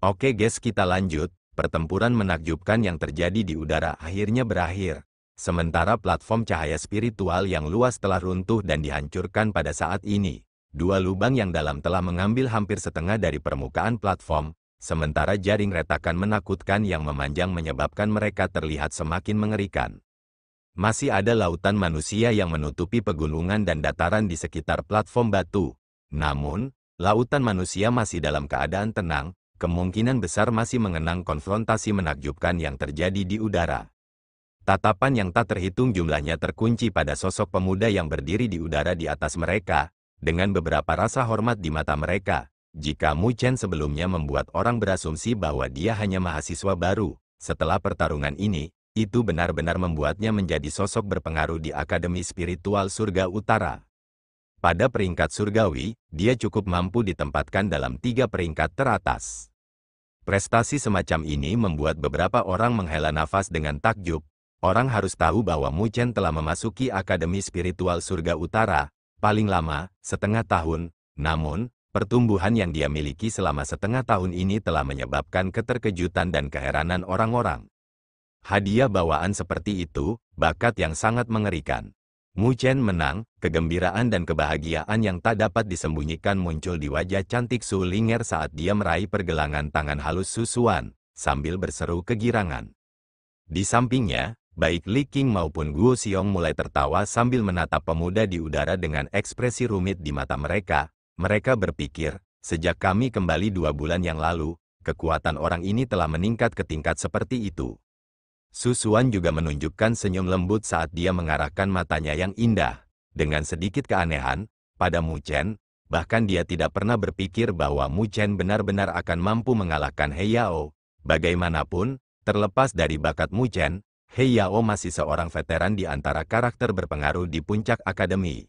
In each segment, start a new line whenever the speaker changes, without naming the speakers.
Oke guys, kita lanjut. Pertempuran menakjubkan yang terjadi di udara akhirnya berakhir. Sementara platform cahaya spiritual yang luas telah runtuh dan dihancurkan pada saat ini. Dua lubang yang dalam telah mengambil hampir setengah dari permukaan platform, sementara jaring retakan menakutkan yang memanjang menyebabkan mereka terlihat semakin mengerikan. Masih ada lautan manusia yang menutupi pegunungan dan dataran di sekitar platform batu. Namun, lautan manusia masih dalam keadaan tenang, kemungkinan besar masih mengenang konfrontasi menakjubkan yang terjadi di udara. Tatapan yang tak terhitung jumlahnya terkunci pada sosok pemuda yang berdiri di udara di atas mereka, dengan beberapa rasa hormat di mata mereka. Jika Mu Chen sebelumnya membuat orang berasumsi bahwa dia hanya mahasiswa baru, setelah pertarungan ini, itu benar-benar membuatnya menjadi sosok berpengaruh di Akademi Spiritual Surga Utara. Pada peringkat surgawi, dia cukup mampu ditempatkan dalam 3 peringkat teratas. Prestasi semacam ini membuat beberapa orang menghela nafas dengan takjub. Orang harus tahu bahwa Mu Chen telah memasuki Akademi Spiritual Surga Utara, paling lama, setengah tahun. Namun, pertumbuhan yang dia miliki selama setengah tahun ini telah menyebabkan keterkejutan dan keheranan orang-orang. Hadiah bawaan seperti itu, bakat yang sangat mengerikan. Mu Chen menang, kegembiraan dan kebahagiaan yang tak dapat disembunyikan muncul di wajah cantik Su Linger saat dia meraih pergelangan tangan halus Su Xuan, sambil berseru kegirangan. Di sampingnya, baik Li Qing maupun Guo Xiong mulai tertawa sambil menatap pemuda di udara dengan ekspresi rumit di mata mereka. Mereka berpikir, sejak kami kembali 2 bulan yang lalu, kekuatan orang ini telah meningkat ke tingkat seperti itu. Su Xuan juga menunjukkan senyum lembut saat dia mengarahkan matanya yang indah. Dengan sedikit keanehan, pada Mu Chen, bahkan dia tidak pernah berpikir bahwa Mu Chen benar-benar akan mampu mengalahkan He Yao. Bagaimanapun, terlepas dari bakat Mu Chen, He Yao masih seorang veteran di antara karakter berpengaruh di puncak akademi.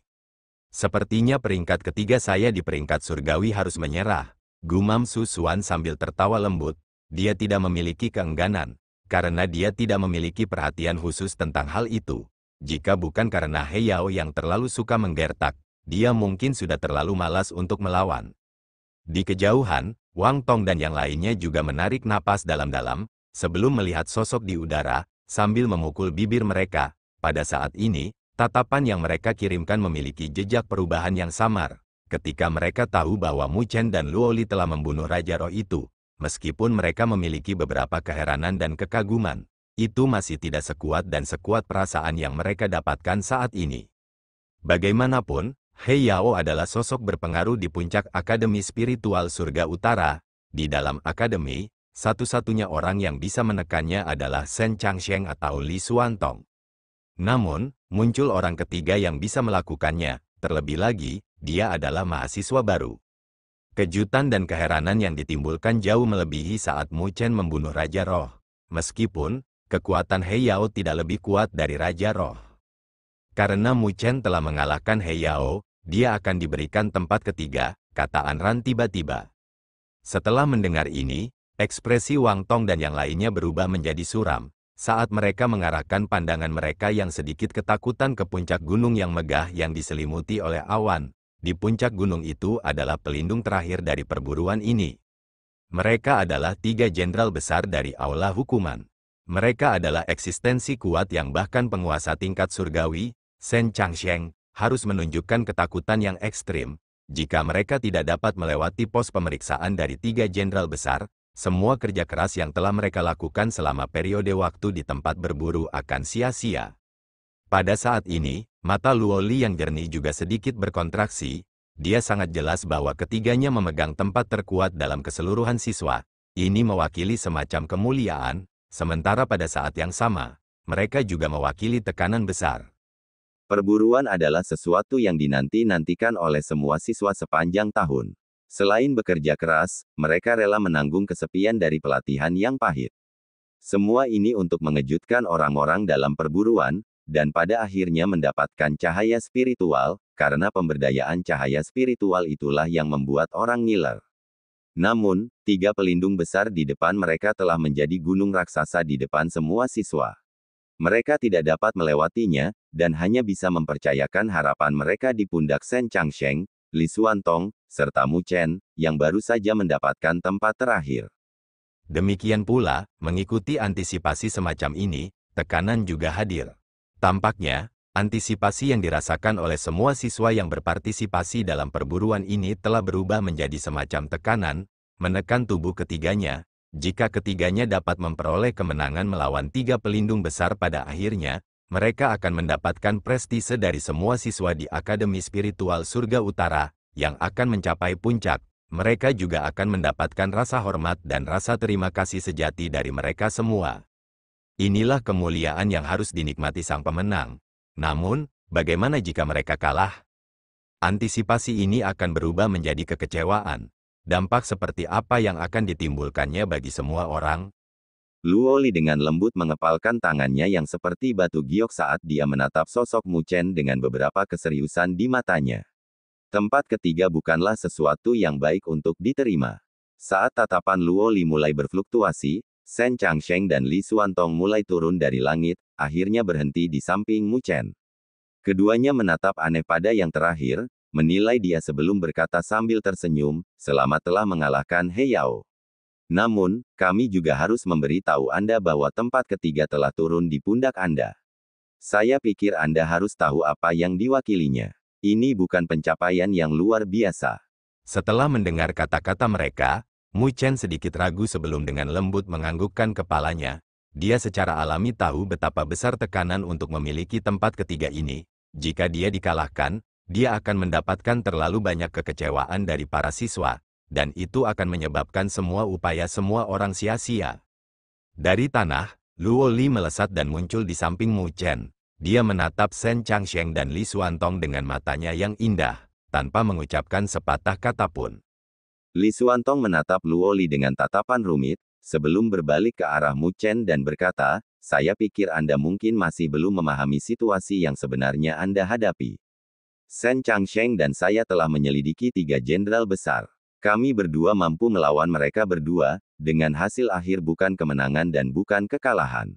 Sepertinya peringkat ketiga saya di peringkat surgawi harus menyerah, gumam Su Xuan sambil tertawa lembut. Dia tidak memiliki keengganan, karena dia tidak memiliki perhatian khusus tentang hal itu. Jika bukan karena He Yao yang terlalu suka menggertak, dia mungkin sudah terlalu malas untuk melawan. Di kejauhan, Wang Tong dan yang lainnya juga menarik napas dalam-dalam, sebelum melihat sosok di udara, sambil memukul bibir mereka. Pada saat ini, tatapan yang mereka kirimkan memiliki jejak perubahan yang samar. Ketika mereka tahu bahwa Mu Chen dan Luo Li telah membunuh Raja Roh itu, meskipun mereka memiliki beberapa keheranan dan kekaguman, itu masih tidak sekuat dan sekuat perasaan yang mereka dapatkan saat ini. Bagaimanapun, He Yao adalah sosok berpengaruh di puncak Akademi Spiritual Surga Utara. Di dalam akademi, satu-satunya orang yang bisa menekannya adalah Shen Changsheng atau Li Xuantong. Namun, muncul orang ketiga yang bisa melakukannya. Terlebih lagi, dia adalah mahasiswa baru. Kejutan dan keheranan yang ditimbulkan jauh melebihi saat Mu Chen membunuh Raja Roh. Meskipun, kekuatan He Yao tidak lebih kuat dari Raja Roh. Karena Mu Chen telah mengalahkan He Yao, dia akan diberikan tempat ketiga, kata Anran tiba-tiba. Setelah mendengar ini, ekspresi Wang Tong dan yang lainnya berubah menjadi suram, saat mereka mengarahkan pandangan mereka yang sedikit ketakutan ke puncak gunung yang megah yang diselimuti oleh awan. Di puncak gunung itu adalah pelindung terakhir dari perburuan ini. Mereka adalah 3 jenderal besar dari Aula Hukuman. Mereka adalah eksistensi kuat yang bahkan penguasa tingkat surgawi, Shen Changsheng, harus menunjukkan ketakutan yang ekstrim. Jika mereka tidak dapat melewati pos pemeriksaan dari 3 jenderal besar, semua kerja keras yang telah mereka lakukan selama periode waktu di tempat berburu akan sia-sia. Pada saat ini, mata Luo Li yang jernih juga sedikit berkontraksi. Dia sangat jelas bahwa ketiganya memegang tempat terkuat dalam keseluruhan siswa. Ini mewakili semacam kemuliaan, sementara pada saat yang sama, mereka juga mewakili tekanan besar.
Perburuan adalah sesuatu yang dinanti-nantikan oleh semua siswa sepanjang tahun. Selain bekerja keras, mereka rela menanggung kesepian dari pelatihan yang pahit. Semua ini untuk mengejutkan orang-orang dalam perburuan, dan pada akhirnya mendapatkan cahaya spiritual, karena pemberdayaan cahaya spiritual itulah yang membuat orang ngiler. Namun, 3 pelindung besar di depan mereka telah menjadi gunung raksasa di depan semua siswa. Mereka tidak dapat melewatinya, dan hanya bisa mempercayakan harapan mereka di pundak Shen Changsheng, Li Xuantong, serta Mu Chen, yang baru saja mendapatkan tempat terakhir.
Demikian pula, mengikuti antisipasi semacam ini, tekanan juga hadir. Tampaknya, antisipasi yang dirasakan oleh semua siswa yang berpartisipasi dalam perburuan ini telah berubah menjadi semacam tekanan, menekan tubuh ketiganya. Jika ketiganya dapat memperoleh kemenangan melawan 3 pelindung besar pada akhirnya, mereka akan mendapatkan prestise dari semua siswa di Akademi Spiritual Surga Utara, yang akan mencapai puncak. Mereka juga akan mendapatkan rasa hormat dan rasa terima kasih sejati dari mereka semua. Inilah kemuliaan yang harus dinikmati sang pemenang. Namun, bagaimana jika mereka kalah? Antisipasi ini akan berubah menjadi kekecewaan. Dampak seperti apa yang akan ditimbulkannya bagi semua orang?
Luo Li dengan lembut mengepalkan tangannya yang seperti batu giok saat dia menatap sosok Mu Chen dengan beberapa keseriusan di matanya. Tempat ketiga bukanlah sesuatu yang baik untuk diterima. Saat tatapan Luo Li mulai berfluktuasi, Shen Changsheng dan Li Xuantong mulai turun dari langit, akhirnya berhenti di samping Mu Chen. Keduanya menatap aneh pada yang terakhir, menilai dia sebelum berkata sambil tersenyum, "Selamat telah mengalahkan He Yao. Namun, kami juga harus memberi tahu Anda bahwa tempat ketiga telah turun di pundak Anda. Saya pikir Anda harus tahu apa yang diwakilinya. Ini bukan pencapaian yang luar biasa."
Setelah mendengar kata-kata mereka, Mu Chen sedikit ragu sebelum dengan lembut menganggukkan kepalanya. Dia secara alami tahu betapa besar tekanan untuk memiliki tempat ketiga ini. Jika dia dikalahkan, dia akan mendapatkan terlalu banyak kekecewaan dari para siswa, dan itu akan menyebabkan semua upaya semua orang sia-sia. Dari tanah, Luo Li melesat dan muncul di samping Mu Chen. Dia menatap Shen Changsheng dan Li Xuantong dengan matanya yang indah, tanpa mengucapkan sepatah kata pun.
Li Xuantong menatap Luo Li dengan tatapan rumit, sebelum berbalik ke arah Mu Chen dan berkata, "Saya pikir Anda mungkin masih belum memahami situasi yang sebenarnya Anda hadapi. Shen Changsheng dan saya telah menyelidiki 3 jenderal besar. Kami berdua mampu melawan mereka berdua, dengan hasil akhir bukan kemenangan dan bukan kekalahan."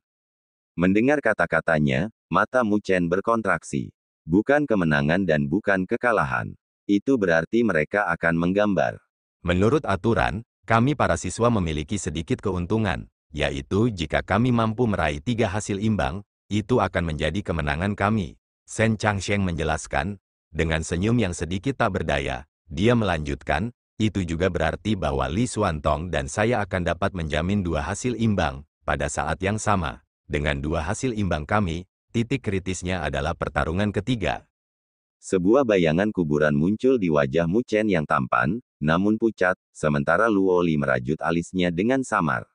Mendengar kata-katanya, mata Mu Chen berkontraksi. Bukan kemenangan dan bukan kekalahan. Itu berarti mereka akan menggambar.
Menurut aturan, kami para siswa memiliki sedikit keuntungan, yaitu jika kami mampu meraih 3 hasil imbang, itu akan menjadi kemenangan kami. Shen Changsheng menjelaskan, dengan senyum yang sedikit tak berdaya. Dia melanjutkan, itu juga berarti bahwa Li Xuantong dan saya akan dapat menjamin 2 hasil imbang, pada saat yang sama. Dengan 2 hasil imbang kami, titik kritisnya adalah pertarungan ketiga.
Sebuah bayangan kuburan muncul di wajah Mu Chen yang tampan, namun pucat, sementara Luo Li merajut alisnya dengan samar.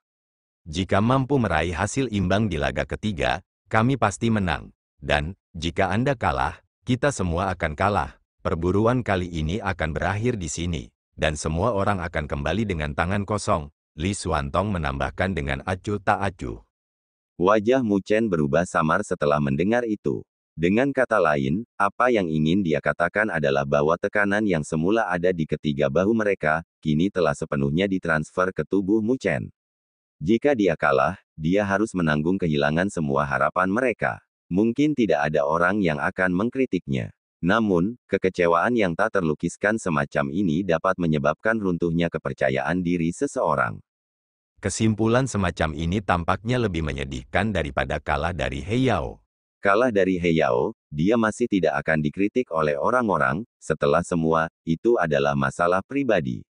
Jika mampu meraih hasil imbang di laga ketiga, kami pasti menang. Dan, jika Anda kalah, kita semua akan kalah. Perburuan kali ini akan berakhir di sini, dan semua orang akan kembali dengan tangan kosong. Li Xuantong menambahkan dengan acuh tak acuh.
Wajah Mu Chen berubah samar setelah mendengar itu. Dengan kata lain, apa yang ingin dia katakan adalah bahwa tekanan yang semula ada di ketiga bahu mereka, kini telah sepenuhnya ditransfer ke tubuh Mu Chen. Jika dia kalah, dia harus menanggung kehilangan semua harapan mereka. Mungkin tidak ada orang yang akan mengkritiknya. Namun, kekecewaan yang tak terlukiskan semacam ini dapat menyebabkan runtuhnya kepercayaan diri seseorang.
Kesimpulan semacam ini tampaknya lebih menyedihkan daripada kalah dari He Yao.
Kalah dari He Yao, dia masih tidak akan dikritik oleh orang-orang. Setelah semua, itu adalah masalah pribadi.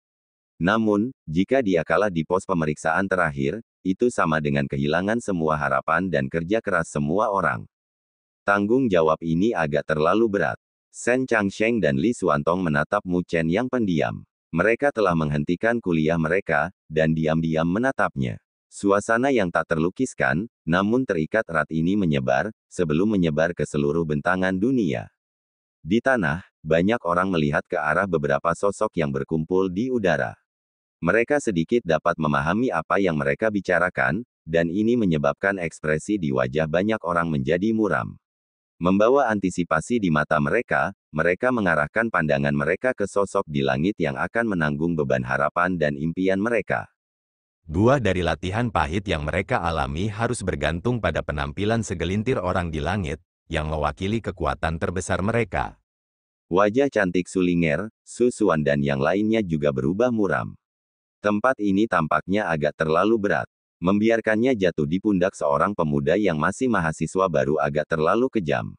Namun, jika dia kalah di pos pemeriksaan terakhir, itu sama dengan kehilangan semua harapan dan kerja keras semua orang. Tanggung jawab ini agak terlalu berat. Shen Changsheng dan Li Xuantong menatap Mu Chen yang pendiam. Mereka telah menghentikan kuliah mereka, dan diam-diam menatapnya. Suasana yang tak terlukiskan, namun terikat erat ini menyebar, sebelum menyebar ke seluruh bentangan dunia. Di tanah, banyak orang melihat ke arah beberapa sosok yang berkumpul di udara. Mereka sedikit dapat memahami apa yang mereka bicarakan, dan ini menyebabkan ekspresi di wajah banyak orang menjadi muram. Membawa antisipasi di mata mereka, mereka mengarahkan pandangan mereka ke sosok di langit yang akan menanggung beban harapan dan impian mereka.
Buah dari latihan pahit yang mereka alami harus bergantung pada penampilan segelintir orang di langit, yang mewakili kekuatan terbesar mereka.
Wajah cantik Sulinger, Su Xuan dan yang lainnya juga berubah muram. Tempat ini tampaknya agak terlalu berat. Membiarkannya jatuh di pundak seorang pemuda yang masih mahasiswa baru agak terlalu kejam.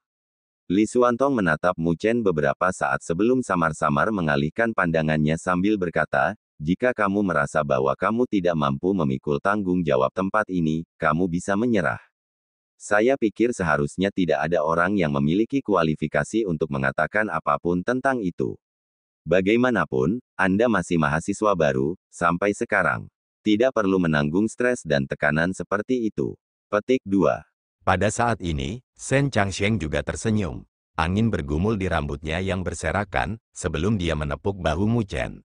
Li Xuantong menatap Mu Chen beberapa saat sebelum samar-samar mengalihkan pandangannya sambil berkata, jika kamu merasa bahwa kamu tidak mampu memikul tanggung jawab tempat ini, kamu bisa menyerah. Saya pikir seharusnya tidak ada orang yang memiliki kualifikasi untuk mengatakan apapun tentang itu. Bagaimanapun, Anda masih mahasiswa baru, sampai sekarang. Tidak perlu menanggung stres dan tekanan seperti itu. Petik 2.
Pada saat ini, Shen Changsheng juga tersenyum. Angin bergumul di rambutnya yang berserakan, sebelum dia menepuk bahu Mu Chen.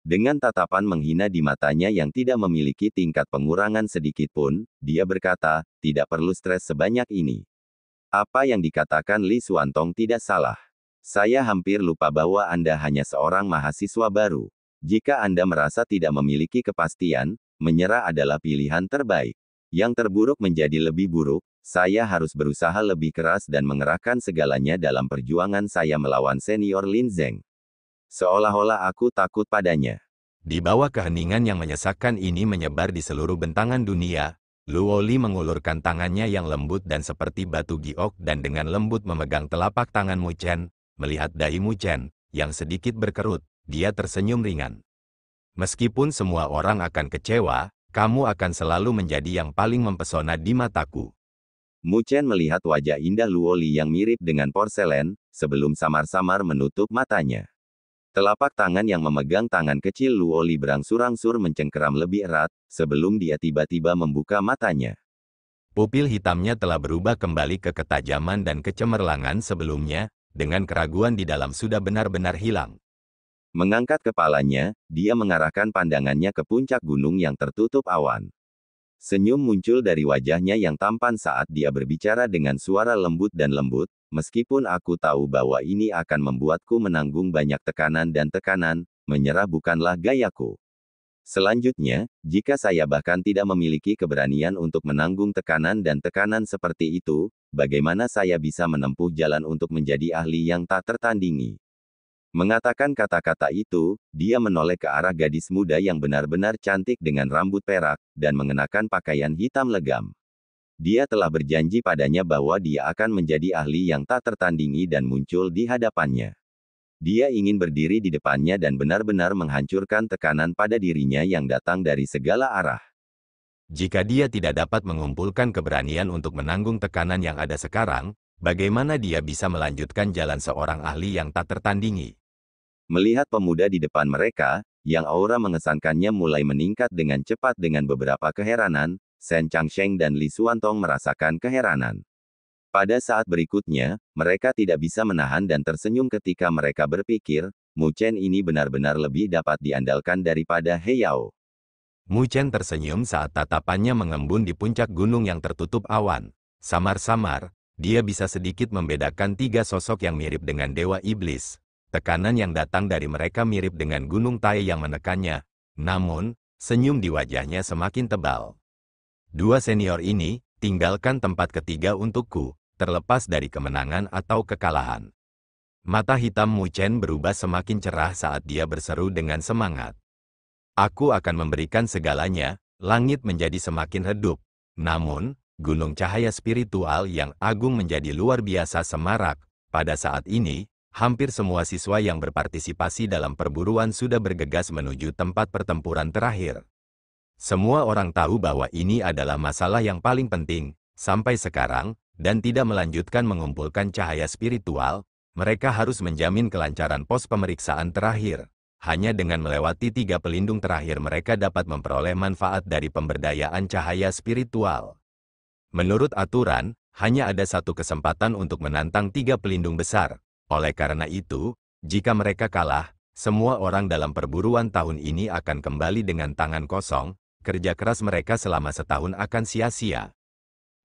Dengan tatapan menghina di matanya yang tidak memiliki tingkat pengurangan sedikit pun, dia berkata, tidak perlu stres sebanyak ini. Apa yang dikatakan Li Xuantong tidak salah. Saya hampir lupa bahwa Anda hanya seorang mahasiswa baru. Jika Anda merasa tidak memiliki kepastian, menyerah adalah pilihan terbaik. Yang terburuk menjadi lebih buruk, saya harus berusaha lebih keras dan mengerahkan segalanya dalam perjuangan saya melawan senior Lin Zeng. Seolah-olah aku takut padanya.
Di bawah keheningan yang menyesakkan ini menyebar di seluruh bentangan dunia, Luo Li mengulurkan tangannya yang lembut dan seperti batu giok dan dengan lembut memegang telapak tangan Mu Chen. Melihat dahi Mu Chen, yang sedikit berkerut, dia tersenyum ringan. Meskipun semua orang akan kecewa, kamu akan selalu menjadi yang paling mempesona di mataku.
Mu Chen melihat wajah indah Luo Li yang mirip dengan porselen, sebelum samar-samar menutup matanya. Telapak tangan yang memegang tangan kecil Luo Li berangsur-angsur mencengkeram lebih erat, sebelum dia tiba-tiba membuka matanya.
Pupil hitamnya telah berubah kembali ke ketajaman dan kecemerlangan sebelumnya, dengan keraguan di dalam sudah benar-benar hilang.
Mengangkat kepalanya, dia mengarahkan pandangannya ke puncak gunung yang tertutup awan. Senyum muncul dari wajahnya yang tampan saat dia berbicara dengan suara lembut dan lembut, meskipun aku tahu bahwa ini akan membuatku menanggung banyak tekanan dan tekanan, menyerah bukanlah gayaku. Selanjutnya, jika saya bahkan tidak memiliki keberanian untuk menanggung tekanan dan tekanan seperti itu, bagaimana saya bisa menempuh jalan untuk menjadi ahli yang tak tertandingi? Mengatakan kata-kata itu, dia menoleh ke arah gadis muda yang benar-benar cantik dengan rambut perak, dan mengenakan pakaian hitam legam. Dia telah berjanji padanya bahwa dia akan menjadi ahli yang tak tertandingi dan muncul di hadapannya. Dia ingin berdiri di depannya dan benar-benar menghancurkan tekanan pada dirinya yang datang dari segala arah.
Jika dia tidak dapat mengumpulkan keberanian untuk menanggung tekanan yang ada sekarang, bagaimana dia bisa melanjutkan jalan seorang ahli yang tak tertandingi?
Melihat pemuda di depan mereka, yang aura mengesankannya mulai meningkat dengan cepat dengan beberapa keheranan, Shen Changsheng dan Li Xuantong merasakan keheranan. Pada saat berikutnya, mereka tidak bisa menahan dan tersenyum ketika mereka berpikir, Mu Chen ini benar-benar lebih dapat diandalkan daripada He Yao.
Mu Chen tersenyum saat tatapannya mengembun di puncak gunung yang tertutup awan. Samar-samar, dia bisa sedikit membedakan tiga sosok yang mirip dengan Dewa Iblis. Tekanan yang datang dari mereka mirip dengan gunung Tai yang menekannya. Namun, senyum di wajahnya semakin tebal. Dua senior ini, tinggalkan tempat ketiga untukku, terlepas dari kemenangan atau kekalahan. Mata hitam Mu Chen berubah semakin cerah saat dia berseru dengan semangat. Aku akan memberikan segalanya, langit menjadi semakin redup. Namun, gunung cahaya spiritual yang agung menjadi luar biasa semarak. Pada saat ini, hampir semua siswa yang berpartisipasi dalam perburuan sudah bergegas menuju tempat pertempuran terakhir. Semua orang tahu bahwa ini adalah masalah yang paling penting, sampai sekarang, dan tidak melanjutkan mengumpulkan cahaya spiritual, mereka harus menjamin kelancaran pos pemeriksaan terakhir. Hanya dengan melewati 3 pelindung terakhir mereka dapat memperoleh manfaat dari pemberdayaan cahaya spiritual. Menurut aturan, hanya ada satu kesempatan untuk menantang 3 pelindung besar. Oleh karena itu, jika mereka kalah, semua orang dalam perburuan tahun ini akan kembali dengan tangan kosong, kerja keras mereka selama setahun akan sia-sia.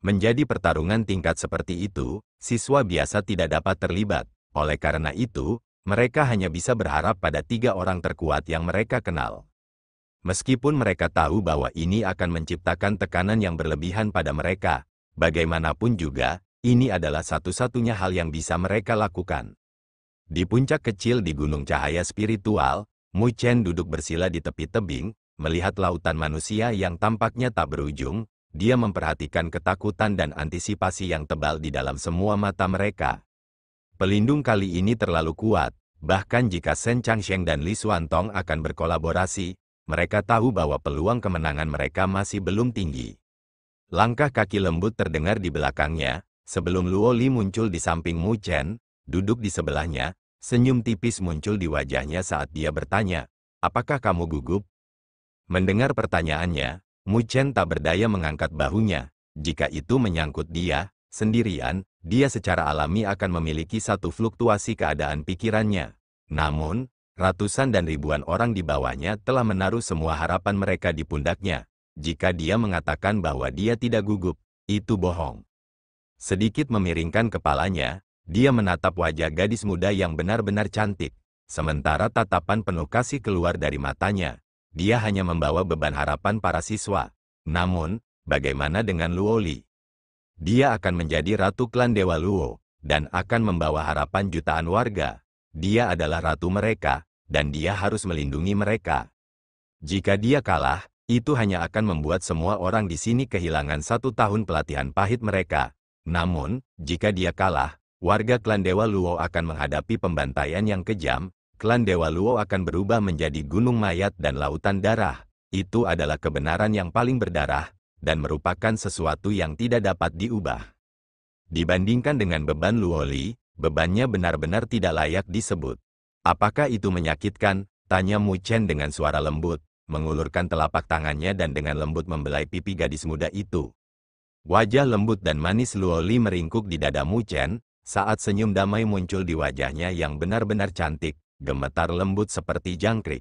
Menjadi pertarungan tingkat seperti itu, siswa biasa tidak dapat terlibat. Oleh karena itu, mereka hanya bisa berharap pada 3 orang terkuat yang mereka kenal. Meskipun mereka tahu bahwa ini akan menciptakan tekanan yang berlebihan pada mereka, bagaimanapun juga, ini adalah satu-satunya hal yang bisa mereka lakukan. Di puncak kecil di Gunung Cahaya Spiritual, Mu Chen duduk bersila di tepi tebing, Melihat lautan manusia yang tampaknya tak berujung, dia memperhatikan ketakutan dan antisipasi yang tebal di dalam semua mata mereka. Pelindung kali ini terlalu kuat, bahkan jika Shen Changsheng dan Li Xuantong akan berkolaborasi, mereka tahu bahwa peluang kemenangan mereka masih belum tinggi. Langkah kaki lembut terdengar di belakangnya, sebelum Luo Li muncul di samping Mu Chen, duduk di sebelahnya, senyum tipis muncul di wajahnya saat dia bertanya, "Apakah kamu gugup?" Mendengar pertanyaannya, Mu Chen tak berdaya mengangkat bahunya. Jika itu menyangkut dia sendirian, dia secara alami akan memiliki satu fluktuasi keadaan pikirannya. Namun, ratusan dan ribuan orang di bawahnya telah menaruh semua harapan mereka di pundaknya. Jika dia mengatakan bahwa dia tidak gugup, itu bohong. Sedikit memiringkan kepalanya, dia menatap wajah gadis muda yang benar-benar cantik. Sementara tatapan penuh kasih keluar dari matanya. Dia hanya membawa beban harapan para siswa. Namun, bagaimana dengan Luo Li? Dia akan menjadi ratu klan Dewa Luo, dan akan membawa harapan jutaan warga. Dia adalah ratu mereka, dan dia harus melindungi mereka. Jika dia kalah, itu hanya akan membuat semua orang di sini kehilangan 1 tahun pelatihan pahit mereka. Namun, jika dia kalah, warga klan Dewa Luo akan menghadapi pembantaian yang kejam. Klan Dewa Luo akan berubah menjadi gunung mayat dan lautan darah. Itu adalah kebenaran yang paling berdarah, dan merupakan sesuatu yang tidak dapat diubah. Dibandingkan dengan beban Luo Li, bebannya benar-benar tidak layak disebut. "Apakah itu menyakitkan?" tanya Mu Chen dengan suara lembut, mengulurkan telapak tangannya dan dengan lembut membelai pipi gadis muda itu. Wajah lembut dan manis Luo Li meringkuk di dada Mu Chen, saat senyum damai muncul di wajahnya yang benar-benar cantik. Gemetar lembut seperti jangkrik.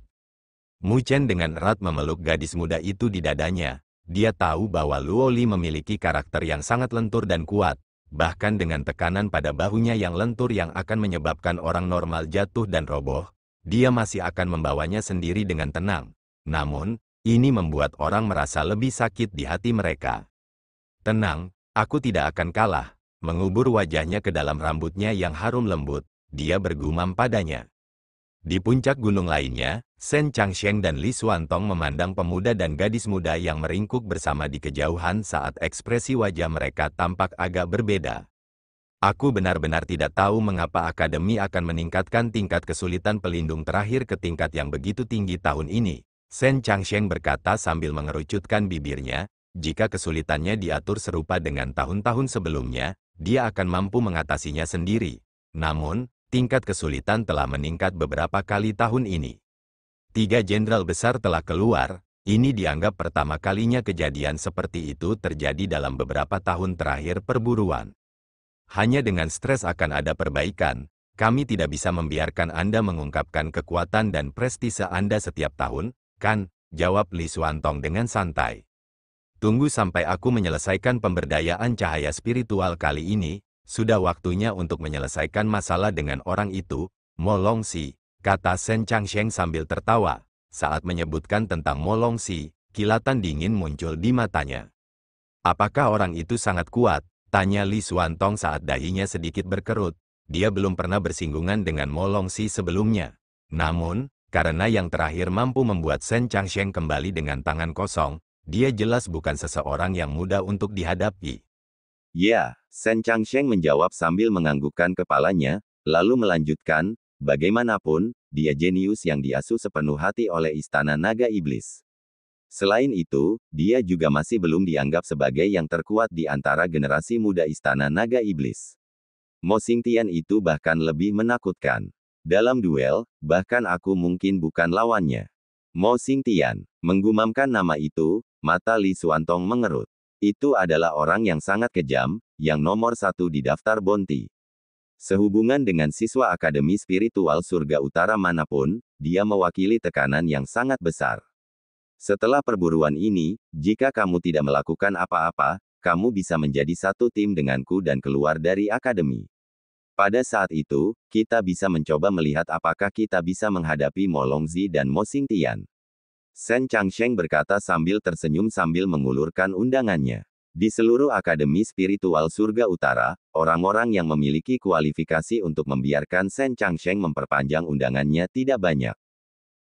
Mu Chen dengan erat memeluk gadis muda itu di dadanya. Dia tahu bahwa Luo Li memiliki karakter yang sangat lentur dan kuat, bahkan dengan tekanan pada bahunya yang lentur yang akan menyebabkan orang normal jatuh dan roboh, dia masih akan membawanya sendiri dengan tenang. Namun, ini membuat orang merasa lebih sakit di hati mereka. "Tenang, aku tidak akan kalah." Mengubur wajahnya ke dalam rambutnya yang harum lembut, dia bergumam padanya. Di puncak gunung lainnya, Shen Changsheng dan Li Xuantong memandang pemuda dan gadis muda yang meringkuk bersama di kejauhan saat ekspresi wajah mereka tampak agak berbeda. "Aku benar-benar tidak tahu mengapa Akademi akan meningkatkan tingkat kesulitan pelindung terakhir ke tingkat yang begitu tinggi tahun ini," Shen Changsheng berkata sambil mengerucutkan bibirnya. Jika kesulitannya diatur serupa dengan tahun-tahun sebelumnya, dia akan mampu mengatasinya sendiri. Namun, tingkat kesulitan telah meningkat beberapa kali tahun ini. 3 jenderal besar telah keluar, ini dianggap pertama kalinya kejadian seperti itu terjadi dalam beberapa tahun terakhir perburuan. "Hanya dengan stres akan ada perbaikan. Kami tidak bisa membiarkan Anda mengungkapkan kekuatan dan prestise Anda setiap tahun, kan?" jawab Li Xuantong dengan santai. "Tunggu sampai aku menyelesaikan pemberdayaan cahaya spiritual kali ini. Sudah waktunya untuk menyelesaikan masalah dengan orang itu, Mo Longxi," kata Shen Changsheng sambil tertawa. Saat menyebutkan tentang Mo Longxi, kilatan dingin muncul di matanya. "Apakah orang itu sangat kuat?" tanya Li Xuantong saat dahinya sedikit berkerut. Dia belum pernah bersinggungan dengan Mo Longxi sebelumnya. Namun, karena yang terakhir mampu membuat Shen Changsheng kembali dengan tangan kosong, dia jelas bukan seseorang yang mudah untuk dihadapi.
"Ya," Shen Changsheng menjawab sambil menganggukkan kepalanya, lalu melanjutkan, "Bagaimanapun, dia jenius yang diasuh sepenuh hati oleh Istana Naga Iblis. Selain itu, dia juga masih belum dianggap sebagai yang terkuat di antara generasi muda Istana Naga Iblis. Mo Xingtian itu bahkan lebih menakutkan. Dalam duel, bahkan aku mungkin bukan lawannya." Mo Xingtian menggumamkan nama itu, mata Li Xuantong mengerut. Itu adalah orang yang sangat kejam, yang nomor 1 di daftar bounty. Sehubungan dengan siswa Akademi Spiritual Surga Utara manapun, dia mewakili tekanan yang sangat besar. "Setelah perburuan ini, jika kamu tidak melakukan apa-apa, kamu bisa menjadi satu tim denganku dan keluar dari Akademi. Pada saat itu, kita bisa mencoba melihat apakah kita bisa menghadapi Mo Longxi dan Mo Xingtian." Shen Changsheng berkata sambil tersenyum sambil mengulurkan undangannya. Di seluruh Akademi Spiritual Surga Utara, orang-orang yang memiliki kualifikasi untuk membiarkan Shen Changsheng memperpanjang undangannya tidak banyak.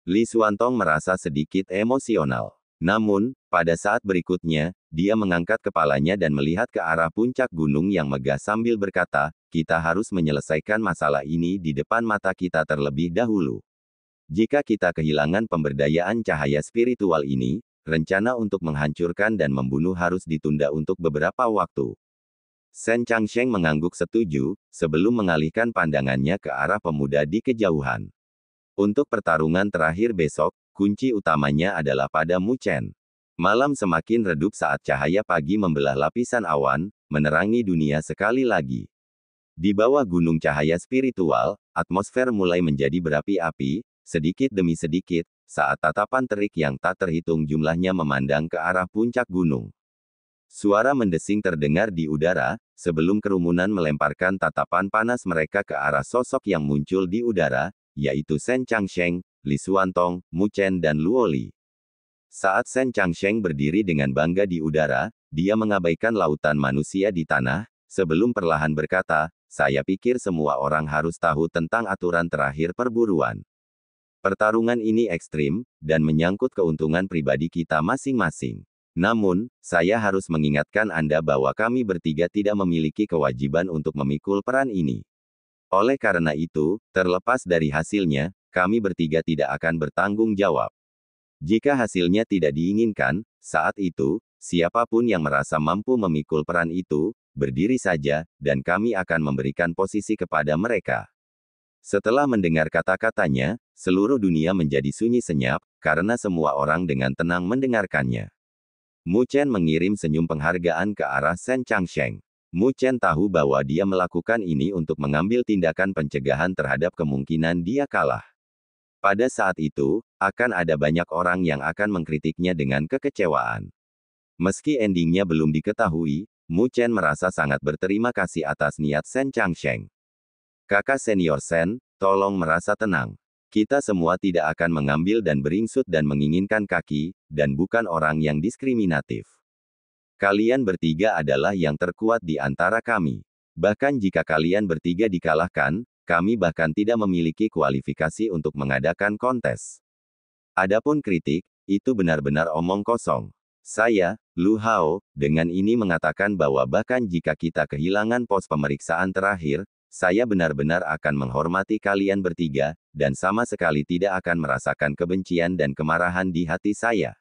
Li Xuantong merasa sedikit emosional. Namun, pada saat berikutnya, dia mengangkat kepalanya dan melihat ke arah puncak gunung yang megah sambil berkata, kita harus menyelesaikan masalah ini di depan mata kita terlebih dahulu. Jika kita kehilangan pemberdayaan cahaya spiritual ini, rencana untuk menghancurkan dan membunuh harus ditunda untuk beberapa waktu. Shen Changsheng mengangguk setuju, sebelum mengalihkan pandangannya ke arah pemuda di kejauhan. Untuk pertarungan terakhir besok, kunci utamanya adalah pada Mu Chen. Malam semakin redup saat cahaya pagi membelah lapisan awan, menerangi dunia sekali lagi. Di bawah gunung cahaya spiritual, atmosfer mulai menjadi berapi-api, sedikit demi sedikit, saat tatapan terik yang tak terhitung jumlahnya memandang ke arah puncak gunung. Suara mendesing terdengar di udara, sebelum kerumunan melemparkan tatapan panas mereka ke arah sosok yang muncul di udara, yaitu Shen Changsheng, Li Xuantong, Mu Chen dan Luo Li. Saat Shen Changsheng berdiri dengan bangga di udara, dia mengabaikan lautan manusia di tanah, sebelum perlahan berkata, saya pikir semua orang harus tahu tentang aturan terakhir perburuan. Pertarungan ini ekstrim, dan menyangkut keuntungan pribadi kita masing-masing. Namun, saya harus mengingatkan Anda bahwa kami bertiga tidak memiliki kewajiban untuk memikul peran ini. Oleh karena itu, terlepas dari hasilnya, kami bertiga tidak akan bertanggung jawab. Jika hasilnya tidak diinginkan, saat itu, siapapun yang merasa mampu memikul peran itu, berdiri saja, dan kami akan memberikan posisi kepada mereka. Setelah mendengar kata-katanya, seluruh dunia menjadi sunyi senyap, karena semua orang dengan tenang mendengarkannya. Mu Chen mengirim senyum penghargaan ke arah Shen Changsheng. Mu Chen tahu bahwa dia melakukan ini untuk mengambil tindakan pencegahan terhadap kemungkinan dia kalah. Pada saat itu, akan ada banyak orang yang akan mengkritiknya dengan kekecewaan. Meski endingnya belum diketahui, Mu Chen merasa sangat berterima kasih atas niat Shen Changsheng. Kakak senior Shen, tolong merasa tenang. Kita semua tidak akan mengambil dan beringsut dan menginginkan kaki, dan bukan orang yang diskriminatif. Kalian bertiga adalah yang terkuat di antara kami. Bahkan jika kalian bertiga dikalahkan, kami bahkan tidak memiliki kualifikasi untuk mengadakan kontes. Adapun kritik, itu benar-benar omong kosong. Saya, Lu Hao, dengan ini mengatakan bahwa bahkan jika kita kehilangan pos pemeriksaan terakhir, saya benar-benar akan menghormati kalian bertiga, dan sama sekali tidak akan merasakan kebencian dan kemarahan di hati saya.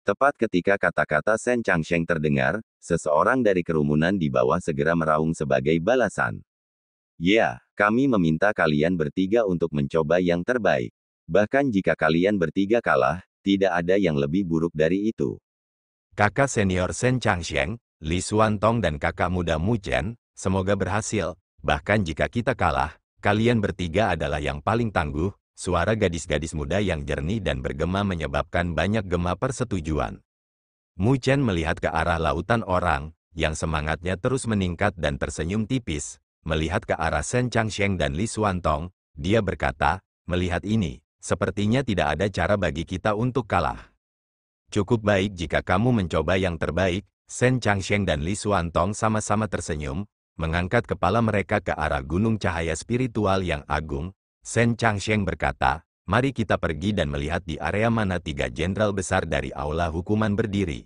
Tepat ketika kata-kata Shen Changsheng terdengar, seseorang dari kerumunan di bawah segera meraung sebagai balasan. Ya, kami meminta kalian bertiga untuk mencoba yang terbaik. Bahkan jika kalian bertiga kalah, tidak ada yang lebih buruk dari itu.
Kakak senior Shen Changsheng, Li Xuantong dan kakak muda Mu Chen, semoga berhasil. Bahkan jika kita kalah, kalian bertiga adalah yang paling tangguh. Suara gadis-gadis muda yang jernih dan bergema menyebabkan banyak gema persetujuan. Mu Chen melihat ke arah lautan orang, yang semangatnya terus meningkat dan tersenyum tipis. Melihat ke arah Shen Changsheng dan Li Xuantong, dia berkata, melihat ini, sepertinya tidak ada cara bagi kita untuk kalah. Cukup baik jika kamu mencoba yang terbaik. Shen Changsheng dan Li Xuantong sama-sama tersenyum, mengangkat kepala mereka ke arah gunung cahaya spiritual yang agung. Shen Changsheng berkata, mari kita pergi dan melihat di area mana tiga jenderal besar dari aula hukuman berdiri.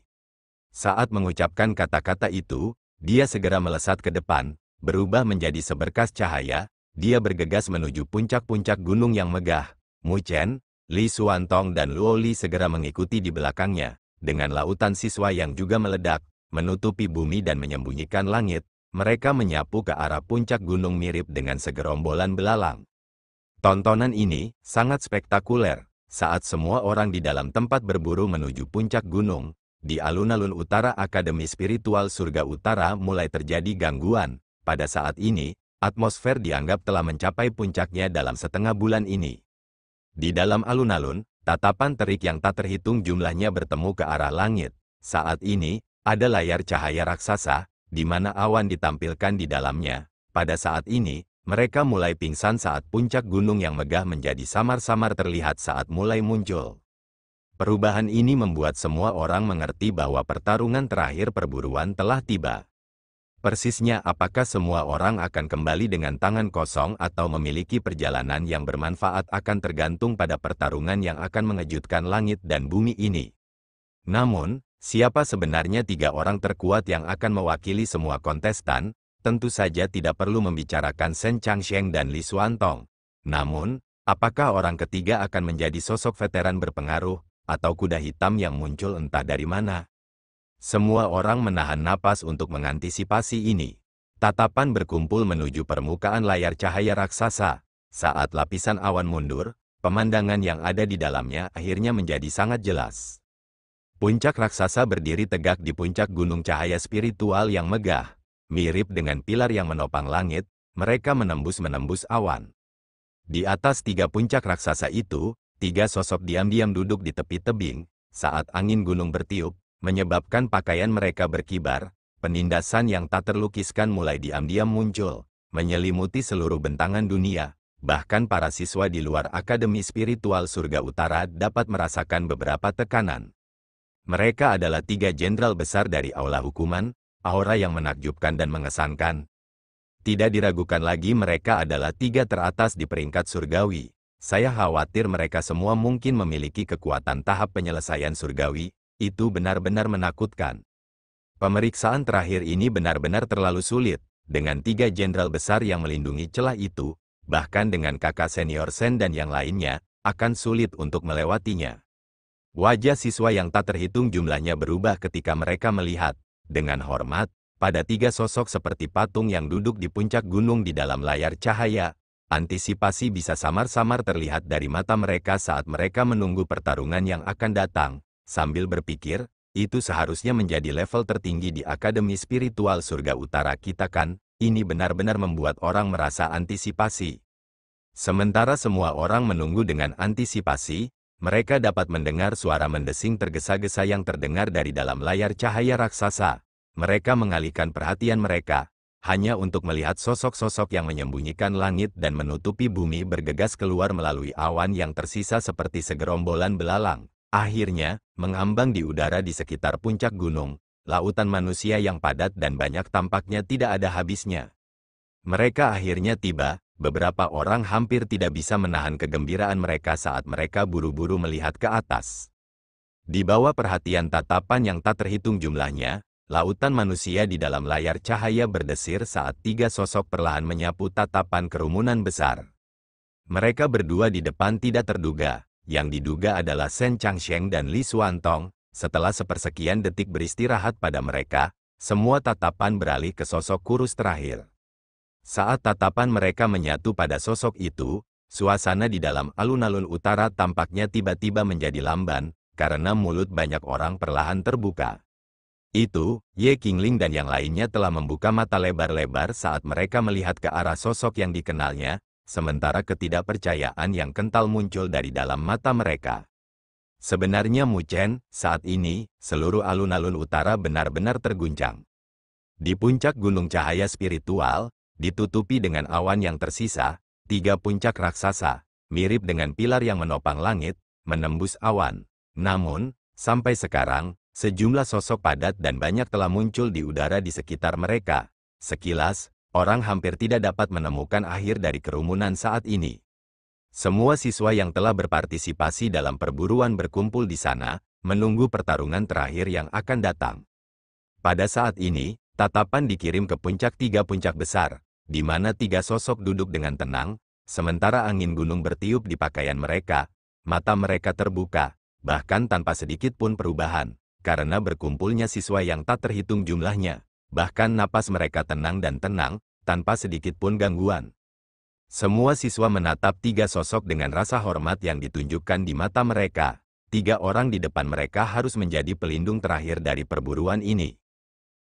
Saat mengucapkan kata-kata itu, dia segera melesat ke depan, berubah menjadi seberkas cahaya, dia bergegas menuju puncak-puncak gunung yang megah. Mu Chen, Li Xuantong dan Luo Li segera mengikuti di belakangnya, dengan lautan siswa yang juga meledak, menutupi bumi dan menyembunyikan langit, mereka menyapu ke arah puncak gunung mirip dengan segerombolan belalang. Tontonan ini sangat spektakuler. Saat semua orang di dalam tempat berburu menuju puncak gunung, di alun-alun utara Akademi Spiritual Surga Utara mulai terjadi gangguan. Pada saat ini, atmosfer dianggap telah mencapai puncaknya dalam setengah bulan ini. Di dalam alun-alun, tatapan terik yang tak terhitung jumlahnya bertemu ke arah langit. Saat ini, ada layar cahaya raksasa, di mana awan ditampilkan di dalamnya. Pada saat ini, mereka mulai pingsan saat puncak gunung yang megah menjadi samar-samar terlihat saat mulai muncul. Perubahan ini membuat semua orang mengerti bahwa pertarungan terakhir perburuan telah tiba. Persisnya apakah semua orang akan kembali dengan tangan kosong atau memiliki perjalanan yang bermanfaat akan tergantung pada pertarungan yang akan mengejutkan langit dan bumi ini. Namun, siapa sebenarnya 3 orang terkuat yang akan mewakili semua kontestan? Tentu saja tidak perlu membicarakan Shen Changsheng dan Li Xuantong. Namun, apakah orang ketiga akan menjadi sosok veteran berpengaruh, atau kuda hitam yang muncul entah dari mana? Semua orang menahan napas untuk mengantisipasi ini. Tatapan berkumpul menuju permukaan layar cahaya raksasa. Saat lapisan awan mundur, pemandangan yang ada di dalamnya akhirnya menjadi sangat jelas. Puncak raksasa berdiri tegak di puncak gunung cahaya spiritual yang megah. Mirip dengan pilar yang menopang langit, mereka menembus awan. Di atas 3 puncak raksasa itu, 3 sosok diam-diam duduk di tepi tebing. Saat angin gunung bertiup, menyebabkan pakaian mereka berkibar, penindasan yang tak terlukiskan mulai diam-diam muncul, menyelimuti seluruh bentangan dunia. Bahkan para siswa di luar Akademi Spiritual Surga Utara dapat merasakan beberapa tekanan. Mereka adalah 3 jenderal besar dari Aula Hukuman, aura yang menakjubkan dan mengesankan. Tidak diragukan lagi mereka adalah 3 teratas di peringkat surgawi. Saya khawatir mereka semua mungkin memiliki kekuatan tahap penyelesaian surgawi. Itu benar-benar menakutkan. Pemeriksaan terakhir ini benar-benar terlalu sulit, dengan 3 jenderal besar yang melindungi celah itu, bahkan dengan kakak senior Shen dan yang lainnya, akan sulit untuk melewatinya. Wajah siswa yang tak terhitung jumlahnya berubah ketika mereka melihat, dengan hormat, pada 3 sosok seperti patung yang duduk di puncak gunung di dalam layar cahaya. Antisipasi bisa samar-samar terlihat dari mata mereka saat mereka menunggu pertarungan yang akan datang. Sambil berpikir, itu seharusnya menjadi level tertinggi di Akademi Spiritual Surga Utara kita kan? Ini benar-benar membuat orang merasa antisipasi. Sementara semua orang menunggu dengan antisipasi, mereka dapat mendengar suara mendesing tergesa-gesa yang terdengar dari dalam layar cahaya raksasa. Mereka mengalihkan perhatian mereka, hanya untuk melihat sosok-sosok yang menyembunyikan langit dan menutupi bumi bergegas keluar melalui awan yang tersisa seperti segerombolan belalang. Akhirnya, mengambang di udara di sekitar puncak gunung, lautan manusia yang padat dan banyak tampaknya tidak ada habisnya. Mereka akhirnya tiba, beberapa orang hampir tidak bisa menahan kegembiraan mereka saat mereka buru-buru melihat ke atas. Di bawah perhatian tatapan yang tak terhitung jumlahnya, lautan manusia di dalam layar cahaya berdesir saat 3 sosok perlahan menyapu tatapan kerumunan besar. Mereka berdua di depan tidak terduga. Yang diduga adalah Shen Changsheng dan Li Xuantong. Setelah sepersekian detik beristirahat pada mereka, semua tatapan beralih ke sosok kurus terakhir. Saat tatapan mereka menyatu pada sosok itu, suasana di dalam alun-alun utara tampaknya tiba-tiba menjadi lamban, karena mulut banyak orang perlahan terbuka. Itu, Ye Qingling dan yang lainnya telah membuka mata lebar-lebar saat mereka melihat ke arah sosok yang dikenalnya, sementara ketidakpercayaan yang kental muncul dari dalam mata mereka. Sebenarnya Mu Chen, saat ini, seluruh alun-alun utara benar-benar terguncang. Di puncak gunung cahaya spiritual, ditutupi dengan awan yang tersisa, 3 puncak raksasa, mirip dengan pilar yang menopang langit, menembus awan. Namun, sampai sekarang, sejumlah sosok padat dan banyak telah muncul di udara di sekitar mereka. Sekilas, orang hampir tidak dapat menemukan akhir dari kerumunan saat ini. Semua siswa yang telah berpartisipasi dalam perburuan berkumpul di sana, menunggu pertarungan terakhir yang akan datang. Pada saat ini, tatapan dikirim ke puncak 3 puncak besar, di mana 3 sosok duduk dengan tenang, sementara angin gunung bertiup di pakaian mereka, mata mereka terbuka, bahkan tanpa sedikit pun perubahan, karena berkumpulnya siswa yang tak terhitung jumlahnya. Bahkan napas mereka tenang dan tenang, tanpa sedikit pun gangguan. Semua siswa menatap 3 sosok dengan rasa hormat yang ditunjukkan di mata mereka. 3 orang di depan mereka harus menjadi pelindung terakhir dari perburuan ini.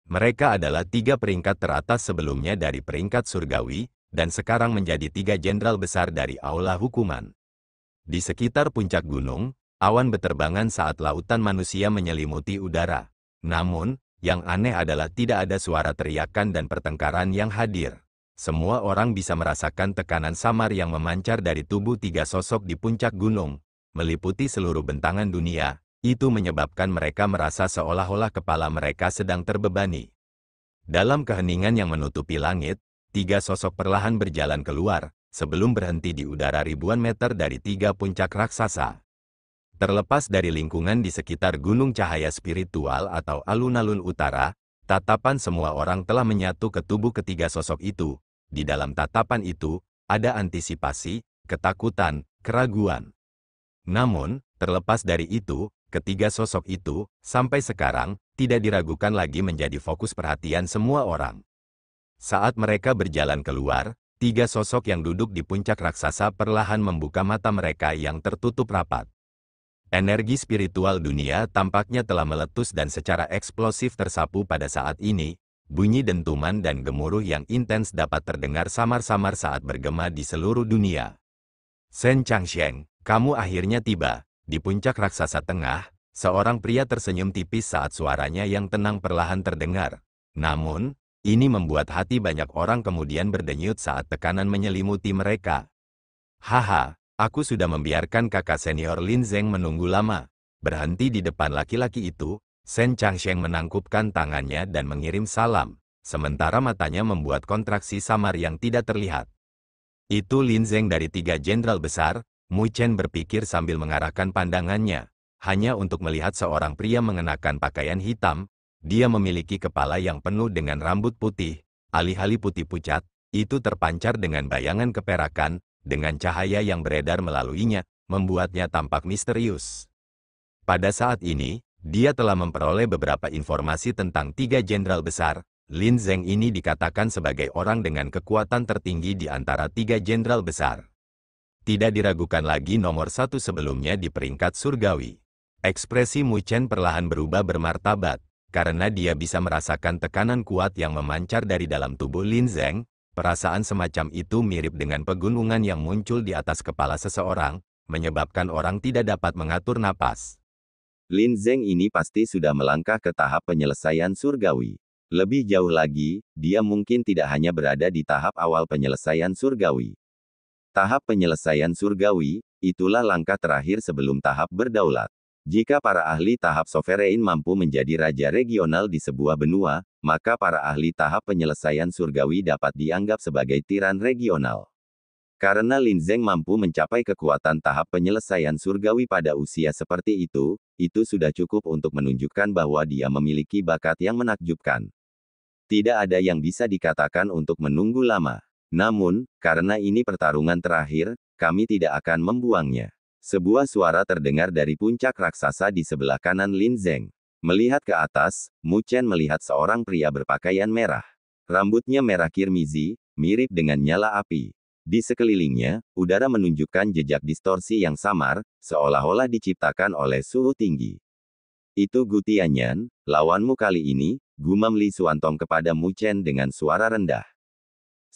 Mereka adalah 3 peringkat teratas sebelumnya dari peringkat surgawi, dan sekarang menjadi 3 jenderal besar dari Aula Hukuman. Di sekitar puncak gunung, awan beterbangan saat lautan manusia menyelimuti udara. Namun, yang aneh adalah tidak ada suara teriakan dan pertengkaran yang hadir. Semua orang bisa merasakan tekanan samar yang memancar dari tubuh 3 sosok di puncak gunung, meliputi seluruh bentangan dunia. Itu menyebabkan mereka merasa seolah-olah kepala mereka sedang terbebani. Dalam keheningan yang menutupi langit, 3 sosok perlahan berjalan keluar, sebelum berhenti di udara ribuan meter dari 3 puncak raksasa. Terlepas dari lingkungan di sekitar gunung cahaya spiritual atau alun-alun utara, tatapan semua orang telah menyatu ke tubuh ketiga sosok itu. Di dalam tatapan itu, ada antisipasi, ketakutan, keraguan. Namun, terlepas dari itu, ketiga sosok itu, sampai sekarang, tidak diragukan lagi menjadi fokus perhatian semua orang. Saat mereka berjalan keluar, 3 sosok yang duduk di puncak raksasa perlahan membuka mata mereka yang tertutup rapat. Energi spiritual dunia tampaknya telah meletus dan secara eksplosif tersapu pada saat ini. Bunyi dentuman dan gemuruh yang intens dapat terdengar samar-samar saat bergema di seluruh dunia. Shen Changsheng, kamu akhirnya tiba. Di puncak raksasa tengah, seorang pria tersenyum tipis saat suaranya yang tenang perlahan terdengar. Namun, ini membuat hati banyak orang kemudian berdenyut saat tekanan menyelimuti mereka. Haha. Aku sudah membiarkan kakak senior Lin Zeng menunggu lama. Berhenti di depan laki-laki itu, Shen Changsheng menangkupkan tangannya dan mengirim salam, sementara matanya membuat kontraksi samar yang tidak terlihat. Itu Lin Zeng dari 3 jenderal besar, Mu Chen berpikir sambil mengarahkan pandangannya. Hanya untuk melihat seorang pria mengenakan pakaian hitam, dia memiliki kepala yang penuh dengan rambut putih, alih-alih putih pucat, itu terpancar dengan bayangan keperakan, dengan cahaya yang beredar melaluinya, membuatnya tampak misterius. Pada saat ini, dia telah memperoleh beberapa informasi tentang 3 jenderal besar. Lin Zeng ini dikatakan sebagai orang dengan kekuatan tertinggi di antara 3 jenderal besar. Tidak diragukan lagi nomor 1 sebelumnya di peringkat surgawi. Ekspresi Mu Chen perlahan berubah bermartabat, karena dia bisa merasakan tekanan kuat yang memancar dari dalam tubuh Lin Zeng. Perasaan semacam itu mirip dengan pegunungan yang muncul di atas kepala seseorang, menyebabkan orang tidak dapat mengatur napas.
Lin Zeng ini pasti sudah melangkah ke tahap penyelesaian surgawi. Lebih jauh lagi, dia mungkin tidak hanya berada di tahap awal penyelesaian surgawi. Tahap penyelesaian surgawi, itulah langkah terakhir sebelum tahap berdaulat. Jika para ahli tahap sovereign mampu menjadi raja regional di sebuah benua, maka para ahli tahap penyelesaian surgawi dapat dianggap sebagai tiran regional. Karena Lin Zeng mampu mencapai kekuatan tahap penyelesaian surgawi pada usia seperti itu sudah cukup untuk menunjukkan bahwa dia memiliki bakat yang menakjubkan. Tidak ada yang bisa dikatakan untuk menunggu lama. Namun, karena ini pertarungan terakhir, kami tidak akan membuangnya. Sebuah suara terdengar dari puncak raksasa di sebelah kanan Lin Zeng. Melihat ke atas, Mu Chen melihat seorang pria berpakaian merah. Rambutnya merah kirmizi, mirip dengan nyala api. Di sekelilingnya, udara menunjukkan jejak distorsi yang samar, seolah-olah diciptakan oleh suhu tinggi. Itu Gu Tianyan, lawanmu kali ini, gumam Li Xuantong kepada Mu Chen dengan suara rendah.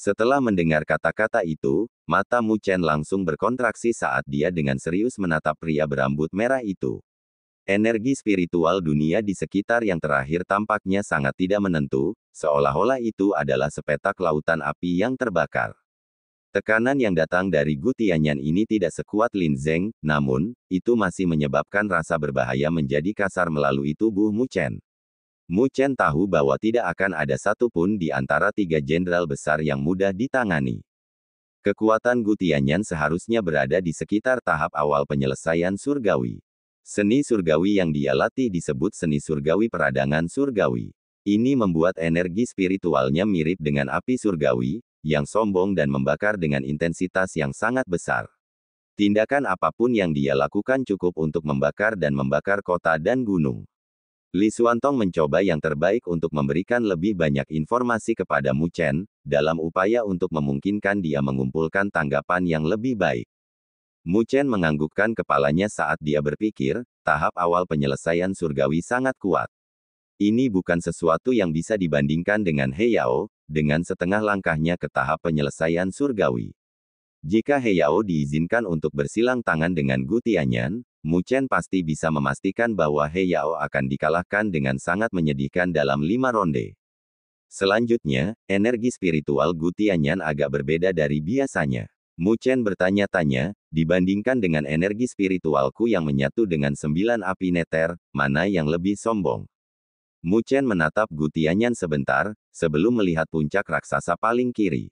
Setelah mendengar kata-kata itu, mata Mu Chen langsung berkontraksi saat dia dengan serius menatap pria berambut merah itu. Energi spiritual dunia di sekitar yang terakhir tampaknya sangat tidak menentu, seolah-olah itu adalah sepetak lautan api yang terbakar. Tekanan yang datang dari Gu Tianyan ini tidak sekuat Lin Zeng, namun, itu masih menyebabkan rasa berbahaya menjadi kasar melalui tubuh Mu Chen. Mu Chen tahu bahwa tidak akan ada satupun di antara 3 jenderal besar yang mudah ditangani. Kekuatan Gu Tianyan seharusnya berada di sekitar tahap awal penyelesaian surgawi. Seni surgawi yang dia latih disebut seni surgawi peradangan surgawi. Ini membuat energi spiritualnya mirip dengan api surgawi, yang sombong dan membakar dengan intensitas yang sangat besar. Tindakan apapun yang dia lakukan cukup untuk membakar dan membakar kota dan gunung. Li Xuantong mencoba yang terbaik untuk memberikan lebih banyak informasi kepada Mu Chen, dalam upaya untuk memungkinkan dia mengumpulkan tanggapan yang lebih baik. Mu Chen menganggukkan kepalanya saat dia berpikir, tahap awal penyelesaian surgawi sangat kuat. Ini bukan sesuatu yang bisa dibandingkan dengan He Yao, dengan setengah langkahnya ke tahap penyelesaian surgawi. Jika He Yao diizinkan untuk bersilang tangan dengan Gu Tianyan, Mu Chen pasti bisa memastikan bahwa He Yao akan dikalahkan dengan sangat menyedihkan dalam 5 ronde. Selanjutnya, energi spiritual Gu Tianyan agak berbeda dari biasanya. Mu Chen bertanya-tanya, dibandingkan dengan energi spiritualku yang menyatu dengan 9 api neter, mana yang lebih sombong? Mu Chen menatap Gu Tianyan sebentar, sebelum melihat puncak raksasa paling kiri.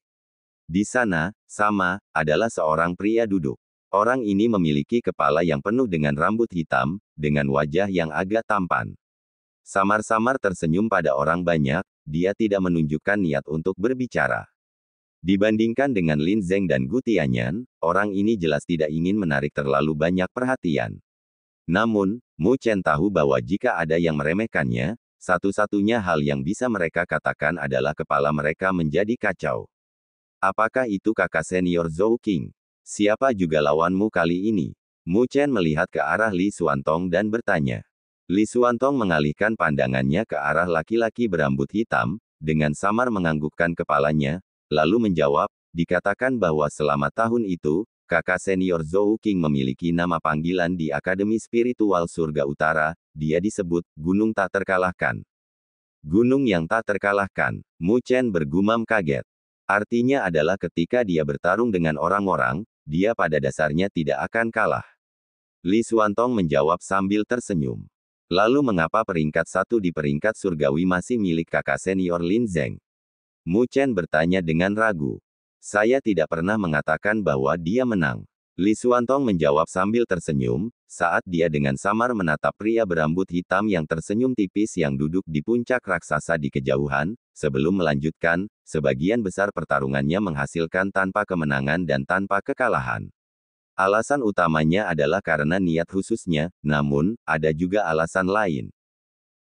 Di sana, sama, adalah seorang pria duduk. Orang ini memiliki kepala yang penuh dengan rambut hitam, dengan wajah yang agak tampan. Samar-samar tersenyum pada orang banyak, dia tidak menunjukkan niat untuk berbicara. Dibandingkan dengan Lin Zeng dan Gu Tianyan, orang ini jelas tidak ingin menarik terlalu banyak perhatian. Namun, Mu Chen tahu bahwa jika ada yang meremehkannya, satu-satunya hal yang bisa mereka katakan adalah kepala mereka menjadi kacau. Apakah itu kakak senior Zhou Qing? Siapa juga lawanmu kali ini? Mu Chen melihat ke arah Li Xuantong dan bertanya. Li Xuantong mengalihkan pandangannya ke arah laki-laki berambut hitam, dengan samar menganggukkan kepalanya, lalu menjawab, dikatakan bahwa selama tahun itu, kakak senior Zhou Qing memiliki nama panggilan di Akademi Spiritual Surga Utara, dia disebut, Gunung Tak Terkalahkan. Gunung yang tak terkalahkan, Mu Chen bergumam kaget. Artinya adalah ketika dia bertarung dengan orang-orang, dia pada dasarnya tidak akan kalah. Li Xuantong menjawab sambil tersenyum. Lalu mengapa peringkat 1 di peringkat surgawi masih milik kakak senior Lin Zeng? Mu Chen bertanya dengan ragu. Saya tidak pernah mengatakan bahwa dia menang. Li Xuantong menjawab sambil tersenyum, saat dia dengan samar menatap pria berambut hitam yang tersenyum tipis yang duduk di puncak raksasa di kejauhan, sebelum melanjutkan, sebagian besar pertarungannya menghasilkan tanpa kemenangan dan tanpa kekalahan. Alasan utamanya adalah karena niat khususnya, namun, ada juga alasan lain.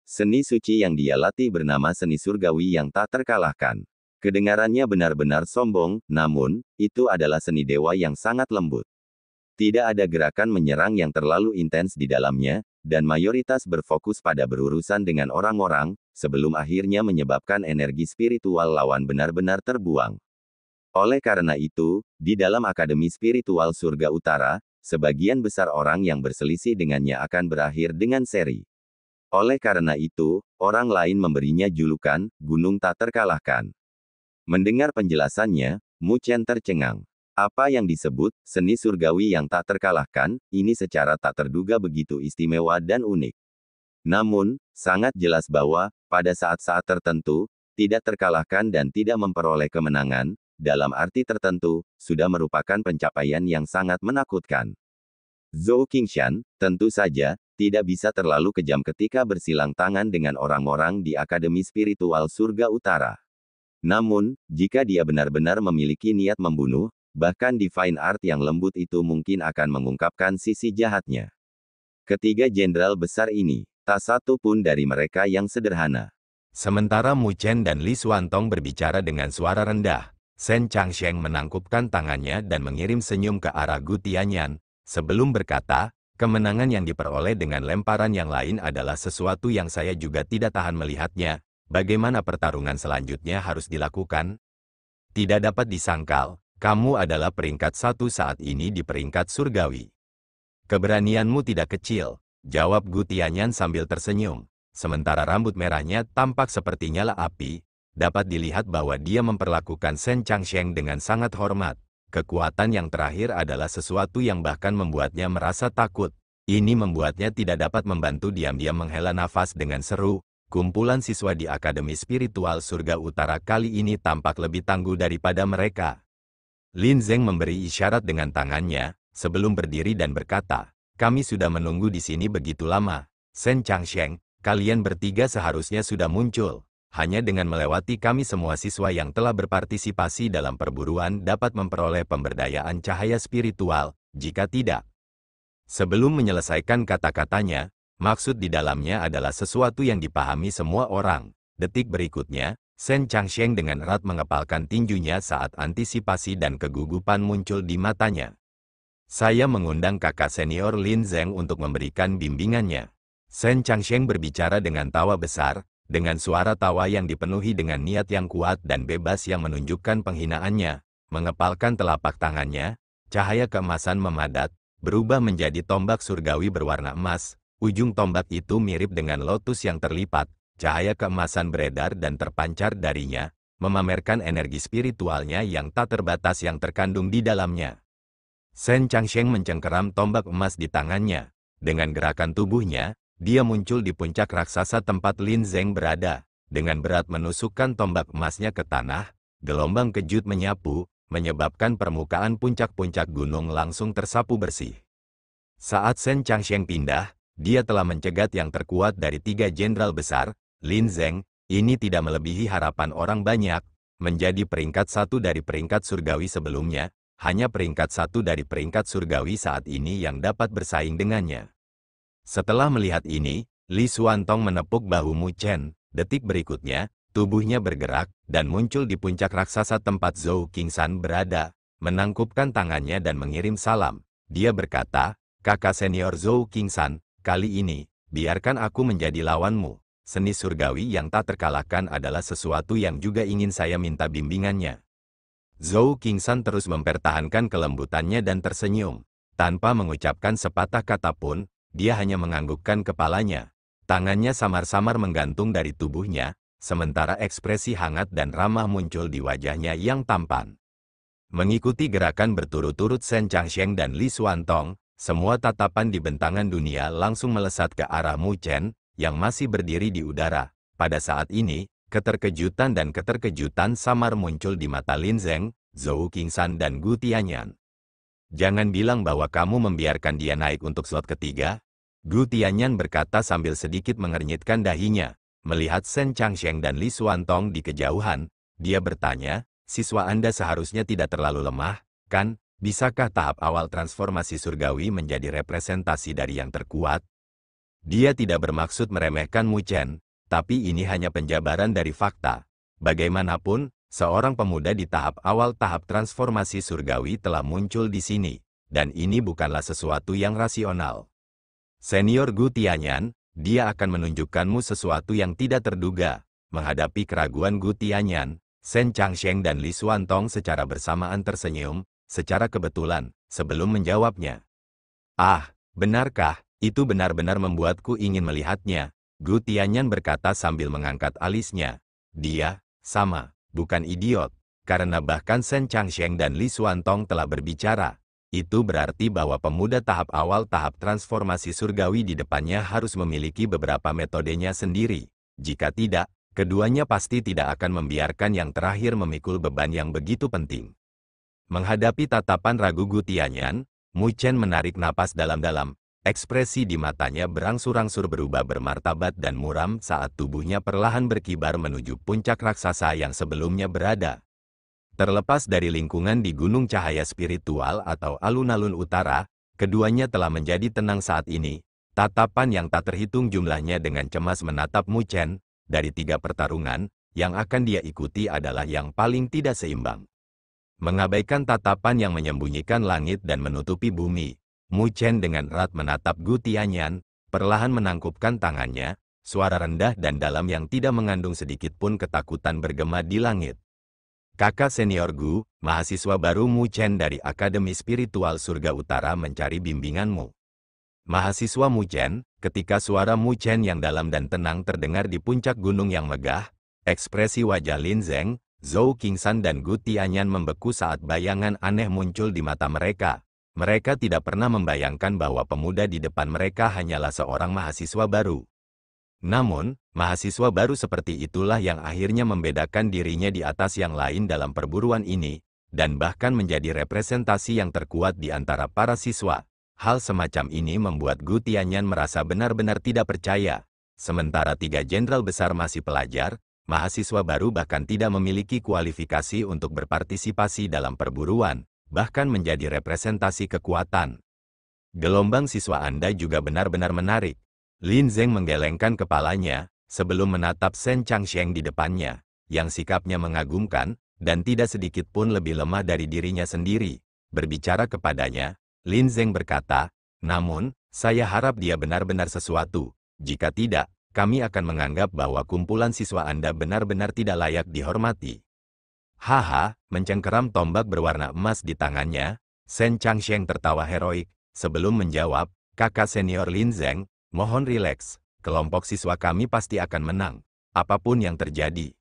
Seni suci yang dia latih bernama seni surgawi yang tak terkalahkan. Kedengarannya benar-benar sombong, namun, itu adalah seni dewa yang sangat lembut. Tidak ada gerakan menyerang yang terlalu intens di dalamnya, dan mayoritas berfokus pada berurusan dengan orang-orang, sebelum akhirnya menyebabkan energi spiritual lawan benar-benar terbuang. Oleh karena itu, di dalam Akademi Spiritual Surga Utara, sebagian besar orang yang berselisih dengannya akan berakhir dengan seri. Oleh karena itu, orang lain memberinya julukan, Gunung Tak Terkalahkan. Mendengar penjelasannya, Mu Chen tercengang. Apa yang disebut, seni surgawi yang tak terkalahkan, ini secara tak terduga begitu istimewa dan unik. Namun, sangat jelas bahwa, pada saat-saat tertentu, tidak terkalahkan dan tidak memperoleh kemenangan, dalam arti tertentu, sudah merupakan pencapaian yang sangat menakutkan. Zhou Qingshan, tentu saja, tidak bisa terlalu kejam ketika bersilang tangan dengan orang-orang di Akademi Spiritual Surga Utara. Namun, jika dia benar-benar memiliki niat membunuh, bahkan Divine Art yang lembut itu mungkin akan mengungkapkan sisi jahatnya. Ketiga jenderal besar ini, tak satu pun dari mereka yang sederhana.
Sementara Mu Chen dan Li Xuantong berbicara dengan suara rendah, Shen Changsheng menangkupkan tangannya dan mengirim senyum ke arah Gu Tianyan, sebelum berkata, kemenangan yang diperoleh dengan lemparan yang lain adalah sesuatu yang saya juga tidak tahan melihatnya. Bagaimana pertarungan selanjutnya harus dilakukan? Tidak dapat disangkal, kamu adalah peringkat 1 saat ini di peringkat surgawi. Keberanianmu tidak kecil, jawab Gu Tianyan sambil tersenyum. Sementara rambut merahnya tampak seperti nyala api, dapat dilihat bahwa dia memperlakukan Shen Changsheng dengan sangat hormat. Kekuatan yang terakhir adalah sesuatu yang bahkan membuatnya merasa takut. Ini membuatnya tidak dapat membantu diam-diam menghela nafas dengan seru. Kumpulan siswa di Akademi Spiritual Surga Utara kali ini tampak lebih tangguh daripada mereka. Lin Zeng memberi isyarat dengan tangannya, sebelum berdiri dan berkata, kami sudah menunggu di sini begitu lama. Shen Changsheng, kalian bertiga seharusnya sudah muncul. Hanya dengan melewati kami semua siswa yang telah berpartisipasi dalam perburuan dapat memperoleh pemberdayaan cahaya spiritual, jika tidak. Sebelum menyelesaikan kata-katanya, maksud di dalamnya adalah sesuatu yang dipahami semua orang. Detik berikutnya, Shen Changsheng dengan erat mengepalkan tinjunya saat antisipasi dan kegugupan muncul di matanya. Saya mengundang kakak senior Lin Zeng untuk memberikan bimbingannya. Shen Changsheng berbicara dengan tawa besar, dengan suara tawa yang dipenuhi dengan niat yang kuat dan bebas yang menunjukkan penghinaannya, mengepalkan telapak tangannya, cahaya keemasan memadat, berubah menjadi tombak surgawi berwarna emas. Ujung tombak itu mirip dengan lotus yang terlipat, cahaya keemasan beredar dan terpancar darinya, memamerkan energi spiritualnya yang tak terbatas yang terkandung di dalamnya. Shen Changsheng mencengkeram tombak emas di tangannya. Dengan gerakan tubuhnya, dia muncul di puncak raksasa tempat Lin Zeng berada. dengan berat menusukkan tombak emasnya ke tanah, gelombang kejut menyapu, menyebabkan permukaan puncak-puncak gunung langsung tersapu bersih. Saat Shen Changsheng pindah, dia telah mencegat yang terkuat dari 3 jenderal besar, Lin Zeng, ini tidak melebihi harapan orang banyak, menjadi peringkat 1 dari peringkat surgawi sebelumnya, hanya peringkat 1 dari peringkat surgawi saat ini yang dapat bersaing dengannya. Setelah melihat ini, Li Xuantong menepuk bahu Mu Chen. Detik berikutnya, tubuhnya bergerak dan muncul di puncak raksasa tempat Zhou Qingsan berada, menangkupkan tangannya dan mengirim salam. Dia berkata, "Kakak senior Zhou Qingsan, kali ini, biarkan aku menjadi lawanmu. Seni surgawi yang tak terkalahkan adalah sesuatu yang juga ingin saya minta bimbingannya." Zhou Qingsan terus mempertahankan kelembutannya dan tersenyum. Tanpa mengucapkan sepatah kata pun, dia hanya menganggukkan kepalanya. Tangannya samar-samar menggantung dari tubuhnya, sementara ekspresi hangat dan ramah muncul di wajahnya yang tampan. Mengikuti gerakan berturut-turut Shen Changsheng dan Li Xuantong, semua tatapan di bentangan dunia langsung melesat ke arah Mu Chen, yang masih berdiri di udara. Pada saat ini, keterkejutan dan keterkejutan samar muncul di mata Lin Zeng, Zhou Qingsan dan Gu Tianyan. "Jangan bilang bahwa kamu membiarkan dia naik untuk slot ketiga," Gu Tianyan berkata sambil sedikit mengernyitkan dahinya. Melihat Shen Changsheng dan Li Xuantong di kejauhan, dia bertanya, "Siswa Anda seharusnya tidak terlalu lemah, kan? Bisakah tahap awal transformasi surgawi menjadi representasi dari yang terkuat?" Dia tidak bermaksud meremehkan Mu Chen, tapi ini hanya penjabaran dari fakta. Bagaimanapun, seorang pemuda di tahap awal tahap transformasi surgawi telah muncul di sini, dan ini bukanlah sesuatu yang rasional. Senior Gu Tianyan, dia akan menunjukkanmu sesuatu yang tidak terduga. Menghadapi keraguan Gu Tianyan, Shen Changsheng dan Li Xuantong secara bersamaan tersenyum, secara kebetulan, sebelum menjawabnya. "Ah, benarkah? Itu benar-benar membuatku ingin melihatnya," Gu Tianyan berkata sambil mengangkat alisnya. Dia, sama, bukan idiot, karena bahkan Shen Changsheng dan Li Xuantong telah berbicara. Itu berarti bahwa pemuda tahap awal tahap transformasi surgawi di depannya harus memiliki beberapa metodenya sendiri. Jika tidak, keduanya pasti tidak akan membiarkan yang terakhir memikul beban yang begitu penting. Menghadapi tatapan ragu Gu Tianyan, Mu Chen menarik napas dalam-dalam. Ekspresi di matanya berangsur-angsur berubah bermartabat dan muram saat tubuhnya perlahan berkibar menuju puncak raksasa yang sebelumnya berada. Terlepas dari lingkungan di Gunung Cahaya Spiritual atau alun-alun utara, keduanya telah menjadi tenang saat ini. Tatapan yang tak terhitung jumlahnya dengan cemas menatap Mu Chen. Dari 3 pertarungan, yang akan dia ikuti adalah yang paling tidak seimbang. Mengabaikan tatapan yang menyembunyikan langit dan menutupi bumi, Mu Chen dengan erat menatap Gu Tianyan, perlahan menangkupkan tangannya, suara rendah dan dalam yang tidak mengandung sedikit pun ketakutan bergema di langit. "Kakak senior Gu, mahasiswa baru Mu Chen dari Akademi Spiritual Surga Utara mencari bimbinganmu." Mahasiswa Mu Chen, ketika suara Mu Chen yang dalam dan tenang terdengar di puncak gunung yang megah, ekspresi wajah Lin Zeng, Zhou Qingsan dan Gu Tianyan membeku saat bayangan aneh muncul di mata mereka. Mereka tidak pernah membayangkan bahwa pemuda di depan mereka hanyalah seorang mahasiswa baru. Namun, mahasiswa baru seperti itulah yang akhirnya membedakan dirinya di atas yang lain dalam perburuan ini, dan bahkan menjadi representasi yang terkuat di antara para siswa. Hal semacam ini membuat Gu Tianyan merasa benar-benar tidak percaya. Sementara 3 jenderal besar masih pelajar, mahasiswa baru bahkan tidak memiliki kualifikasi untuk berpartisipasi dalam perburuan, bahkan menjadi representasi kekuatan. Gelombang siswa Anda juga benar-benar menarik. Lin Zeng menggelengkan kepalanya, sebelum menatap Shen Changsheng di depannya, yang sikapnya mengagumkan, dan tidak sedikit pun lebih lemah dari dirinya sendiri. Berbicara kepadanya, Lin Zeng berkata, "Namun, saya harap dia benar-benar sesuatu. Jika tidak, kami akan menganggap bahwa kumpulan siswa Anda benar-benar tidak layak dihormati." "Haha," mencengkeram tombak berwarna emas di tangannya, Shen Changsheng tertawa heroik, sebelum menjawab, "Kakak senior Lin Zeng, mohon rileks, kelompok siswa kami pasti akan menang, apapun yang terjadi."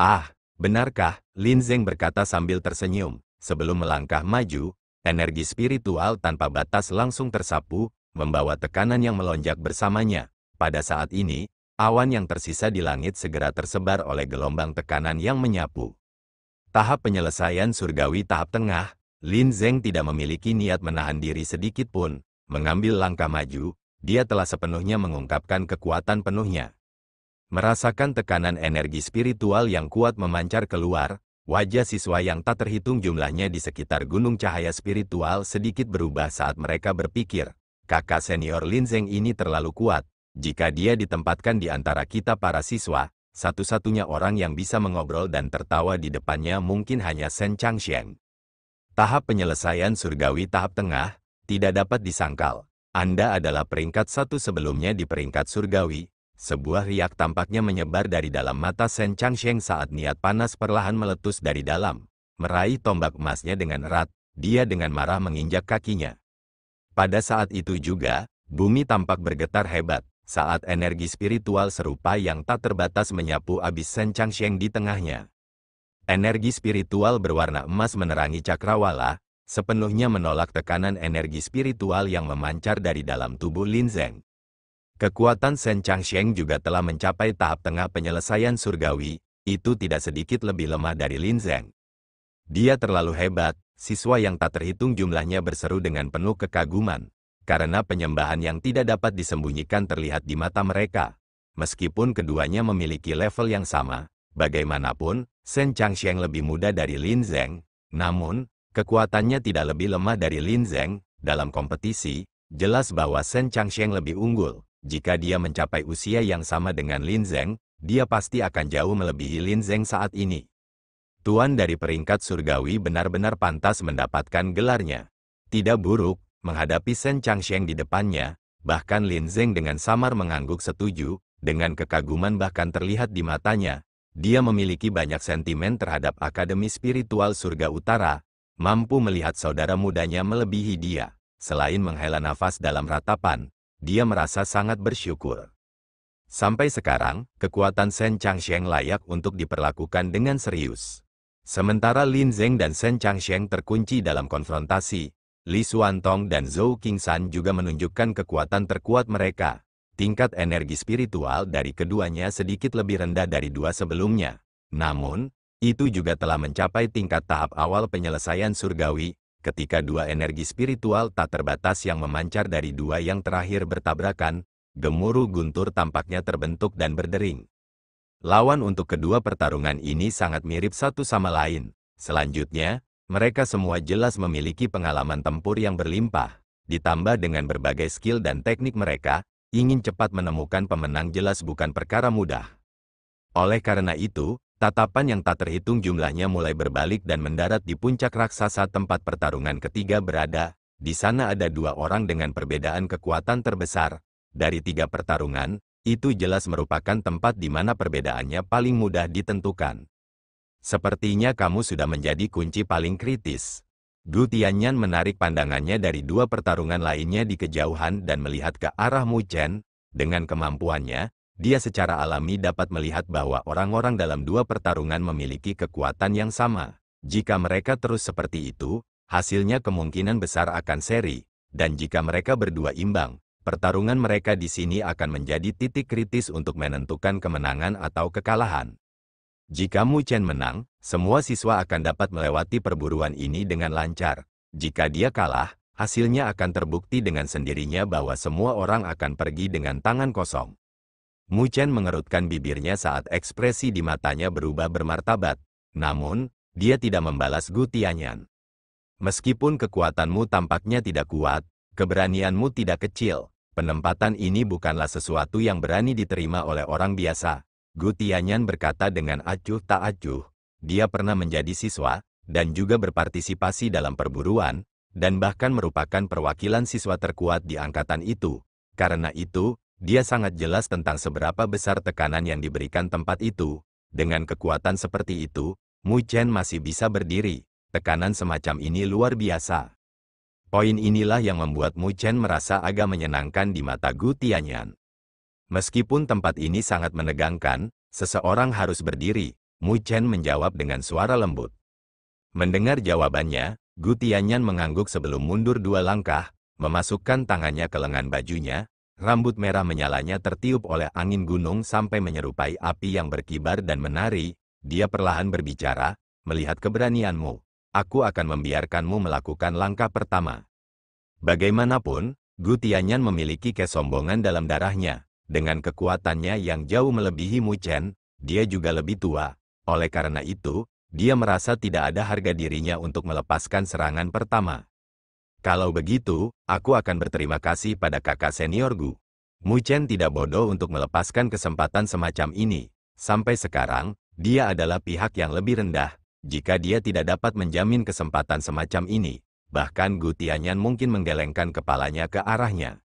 "Ah, benarkah?" Lin Zeng berkata sambil tersenyum. Sebelum melangkah maju, energi spiritual tanpa batas langsung tersapu, membawa tekanan yang melonjak bersamanya. Pada saat ini, Awan yang tersisa di langit segera tersebar oleh gelombang tekanan yang menyapu. Tahap penyelesaian surgawi tahap tengah, Lin Zeng tidak memiliki niat menahan diri sedikit pun. Mengambil langkah maju, dia telah sepenuhnya mengungkapkan kekuatan penuhnya. Merasakan tekanan energi spiritual yang kuat memancar keluar, wajah siswa yang tak terhitung jumlahnya di sekitar gunung cahaya spiritual sedikit berubah saat mereka berpikir, kakak senior Lin Zeng ini terlalu kuat. Jika dia ditempatkan di antara kita para siswa, satu-satunya orang yang bisa mengobrol dan tertawa di depannya mungkin hanya Shen Changsheng. Tahap penyelesaian surgawi tahap tengah, tidak dapat disangkal. Anda adalah peringkat satu sebelumnya di peringkat surgawi. Sebuah riak tampaknya menyebar dari dalam mata Shen Changsheng saat niat panas perlahan meletus dari dalam. Meraih tombak emasnya dengan erat, dia dengan marah menginjak kakinya. Pada saat itu juga, bumi tampak bergetar hebat. Saat energi spiritual serupa yang tak terbatas menyapu abis Shen Changsheng di tengahnya. Energi spiritual berwarna emas menerangi cakrawala, sepenuhnya menolak tekanan energi spiritual yang memancar dari dalam tubuh Lin Zeng. Kekuatan Shen Changsheng juga telah mencapai tahap tengah penyelesaian surgawi, itu tidak sedikit lebih lemah dari Lin Zeng. Dia terlalu hebat, siswa yang tak terhitung jumlahnya berseru dengan penuh kekaguman. Karena penyembahan yang tidak dapat disembunyikan terlihat di mata mereka. Meskipun keduanya memiliki level yang sama, bagaimanapun, Shen Changsheng lebih muda dari Lin Zeng, namun, kekuatannya tidak lebih lemah dari Lin Zeng. Dalam kompetisi, jelas bahwa Shen Changsheng lebih unggul. Jika dia mencapai usia yang sama dengan Lin Zeng, dia pasti akan jauh melebihi Lin Zeng saat ini. Tuan dari peringkat surgawi benar-benar pantas mendapatkan gelarnya. Tidak buruk. Menghadapi Shen Changsheng di depannya, bahkan Lin Zeng dengan samar mengangguk setuju, dengan kekaguman bahkan terlihat di matanya. Dia memiliki banyak sentimen terhadap Akademi Spiritual Surga Utara, mampu melihat saudara mudanya melebihi dia. Selain menghela nafas dalam ratapan, dia merasa sangat bersyukur. Sampai sekarang, kekuatan Shen Changsheng layak untuk diperlakukan dengan serius. Sementara Lin Zeng dan Shen Changsheng terkunci dalam konfrontasi, Li Xuantong dan Zhou Qingshan juga menunjukkan kekuatan terkuat mereka. Tingkat energi spiritual dari keduanya sedikit lebih rendah dari dua sebelumnya. Namun, itu juga telah mencapai tingkat tahap awal penyelesaian surgawi, ketika dua energi spiritual tak terbatas yang memancar dari dua yang terakhir bertabrakan, gemuruh guntur tampaknya terbentuk dan berdering. Lawan untuk kedua pertarungan ini sangat mirip satu sama lain. Selanjutnya, mereka semua jelas memiliki pengalaman tempur yang berlimpah, ditambah dengan berbagai skill dan teknik mereka, ingin cepat menemukan pemenang jelas bukan perkara mudah. Oleh karena itu, tatapan yang tak terhitung jumlahnya mulai berbalik dan mendarat di puncak raksasa tempat pertarungan ketiga berada. Di sana ada dua orang dengan perbedaan kekuatan terbesar. Dari tiga pertarungan, itu jelas merupakan tempat di mana perbedaannya paling mudah ditentukan. Sepertinya kamu sudah menjadi kunci paling kritis. Gu Tianyan menarik pandangannya dari dua pertarungan lainnya di kejauhan dan melihat ke arah Mu Chen. Dengan kemampuannya, dia secara alami dapat melihat bahwa orang-orang dalam dua pertarungan memiliki kekuatan yang sama. Jika mereka terus seperti itu, hasilnya kemungkinan besar akan seri. Dan jika mereka berdua imbang, pertarungan mereka di sini akan menjadi titik kritis untuk menentukan kemenangan atau kekalahan. Jika Mu Chen menang, semua siswa akan dapat melewati perburuan ini dengan lancar. Jika dia kalah, hasilnya akan terbukti dengan sendirinya bahwa semua orang akan pergi dengan tangan kosong. Mu Chen mengerutkan bibirnya saat ekspresi di matanya berubah bermartabat. Namun, dia tidak membalas Gu Tianyan. Meskipun kekuatanmu tampaknya tidak kuat, keberanianmu tidak kecil. Penempatan ini bukanlah sesuatu yang berani diterima oleh orang biasa. Gu Tianyan berkata dengan acuh tak acuh. Dia pernah menjadi siswa, dan juga berpartisipasi dalam perburuan, dan bahkan merupakan perwakilan siswa terkuat di angkatan itu. Karena itu, dia sangat jelas tentang seberapa besar tekanan yang diberikan tempat itu. Dengan kekuatan seperti itu, Mu Chen masih bisa berdiri. Tekanan semacam ini luar biasa. Poin inilah yang membuat Mu Chen merasa agak menyenangkan di mata Gu Tianyan. Meskipun tempat ini sangat menegangkan, seseorang harus berdiri, Mu Chen menjawab dengan suara lembut. Mendengar jawabannya, Gu Tianyan mengangguk sebelum mundur dua langkah, memasukkan tangannya ke lengan bajunya, Rambut merah menyalanya tertiup oleh angin gunung sampai menyerupai api yang berkibar dan menari. Dia perlahan berbicara, melihat keberanianmu. Aku akan membiarkanmu melakukan langkah pertama. Bagaimanapun, Gu Tianyan memiliki kesombongan dalam darahnya. Dengan kekuatannya yang jauh melebihi Mu Chen, dia juga lebih tua. Oleh karena itu, dia merasa tidak ada harga dirinya untuk melepaskan serangan pertama. Kalau begitu, aku akan berterima kasih pada kakak senior Gu. Mu Chen tidak bodoh untuk melepaskan kesempatan semacam ini. Sampai sekarang, dia adalah pihak yang lebih rendah. Jika dia tidak dapat menjamin kesempatan semacam ini, bahkan Gu Tianyan mungkin menggelengkan kepalanya ke arahnya.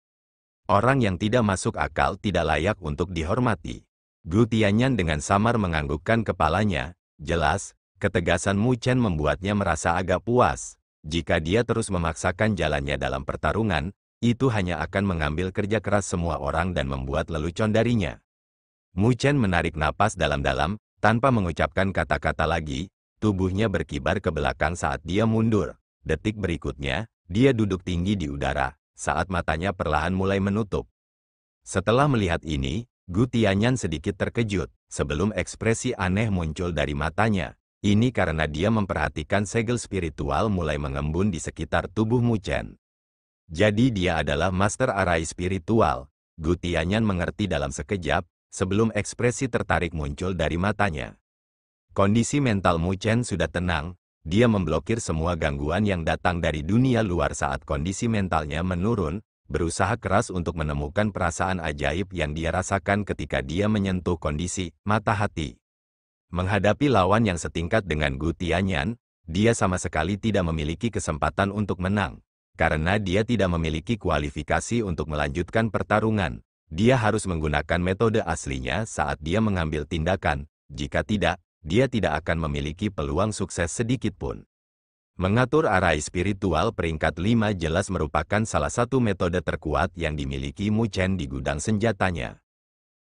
Orang yang tidak masuk akal tidak layak untuk dihormati. Gu Tianyan dengan samar menganggukkan kepalanya. Jelas, ketegasan Mu Chen membuatnya merasa agak puas. Jika dia terus memaksakan jalannya dalam pertarungan, itu hanya akan mengambil kerja keras semua orang dan membuat lelucon darinya. Mu Chen menarik napas dalam-dalam, tanpa mengucapkan kata-kata lagi, tubuhnya berkibar ke belakang saat dia mundur. Detik berikutnya, dia duduk tinggi di udara, saat matanya perlahan mulai menutup. Setelah melihat ini, Gu Tianyan sedikit terkejut, sebelum ekspresi aneh muncul dari matanya. Ini karena dia memperhatikan segel spiritual mulai mengembun di sekitar tubuh Mu Chen. Jadi dia adalah master arai spiritual. Gu Tianyan mengerti dalam sekejap, sebelum ekspresi tertarik muncul dari matanya. Kondisi mental Mu Chen sudah tenang, dia memblokir semua gangguan yang datang dari dunia luar saat kondisi mentalnya menurun, berusaha keras untuk menemukan perasaan ajaib yang dia rasakan ketika dia menyentuh kondisi mata hati. Menghadapi lawan yang setingkat dengan Gu Tianyan, dia sama sekali tidak memiliki kesempatan untuk menang. Karena dia tidak memiliki kualifikasi untuk melanjutkan pertarungan, dia harus menggunakan metode aslinya saat dia mengambil tindakan. Jika tidak, dia tidak akan memiliki peluang sukses sedikit pun. Mengatur arai spiritual peringkat 5 jelas merupakan salah satu metode terkuat yang dimiliki Mu Chen di gudang senjatanya.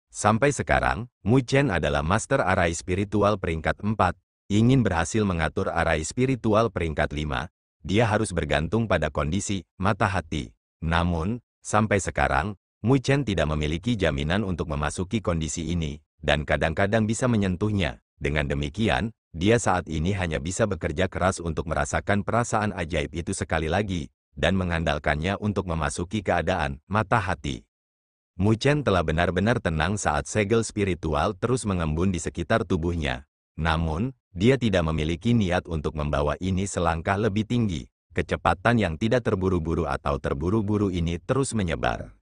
Sampai sekarang, Mu Chen adalah master arai spiritual peringkat 4. Ingin berhasil mengatur arai spiritual peringkat 5, dia harus bergantung pada kondisi mata hati. Namun, sampai sekarang, Mu Chen tidak memiliki jaminan untuk memasuki kondisi ini, dan kadang-kadang bisa menyentuhnya. Dengan demikian, dia saat ini hanya bisa bekerja keras untuk merasakan perasaan ajaib itu sekali lagi, dan mengandalkannya untuk memasuki keadaan mata hati. Mu Chen telah benar-benar tenang saat segel spiritual terus mengembun di sekitar tubuhnya. Namun, dia tidak memiliki niat untuk membawa ini selangkah lebih tinggi. Kecepatan yang tidak terburu-buru atau terburu-buru ini terus menyebar.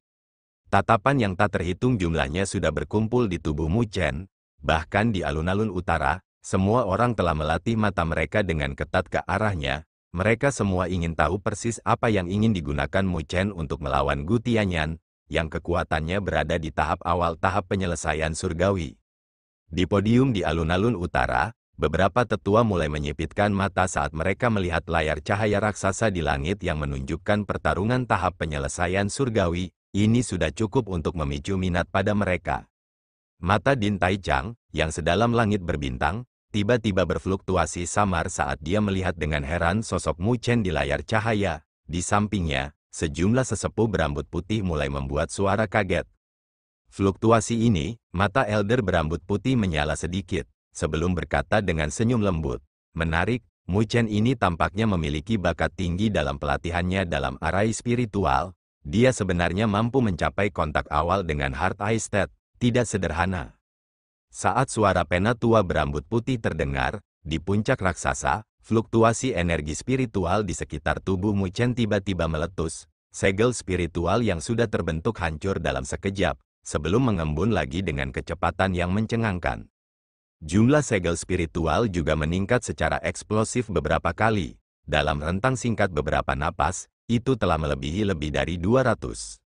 Tatapan yang tak terhitung jumlahnya sudah berkumpul di tubuh Mu Chen. Bahkan di alun-alun utara, semua orang telah melatih mata mereka dengan ketat ke arahnya. Mereka semua ingin tahu persis apa yang ingin digunakan Mu Chen untuk melawan Gu Tianyan, yang kekuatannya berada di tahap awal tahap penyelesaian surgawi. Di podium di alun-alun utara, beberapa tetua mulai menyipitkan mata saat mereka melihat layar cahaya raksasa di langit yang menunjukkan pertarungan tahap penyelesaian surgawi. Ini sudah cukup untuk memicu minat pada mereka. Mata Din Taichang, yang sedalam langit berbintang, tiba-tiba berfluktuasi samar saat dia melihat dengan heran sosok Mu Chen di layar cahaya. Di sampingnya, sejumlah sesepuh berambut putih mulai membuat suara kaget. Fluktuasi ini, mata elder berambut putih menyala sedikit, sebelum berkata dengan senyum lembut. Menarik, Mu Chen ini tampaknya memiliki bakat tinggi dalam pelatihannya dalam arai spiritual. Dia sebenarnya mampu mencapai kontak awal dengan Heart Eye State, tidak sederhana. Saat suara pena tua berambut putih terdengar, di puncak raksasa, fluktuasi energi spiritual di sekitar tubuh Mu Chen tiba-tiba meletus. Segel spiritual yang sudah terbentuk hancur dalam sekejap, sebelum mengembun lagi dengan kecepatan yang mencengangkan. Jumlah segel spiritual juga meningkat secara eksplosif beberapa kali. Dalam rentang singkat beberapa napas, itu telah melebihi lebih dari 200.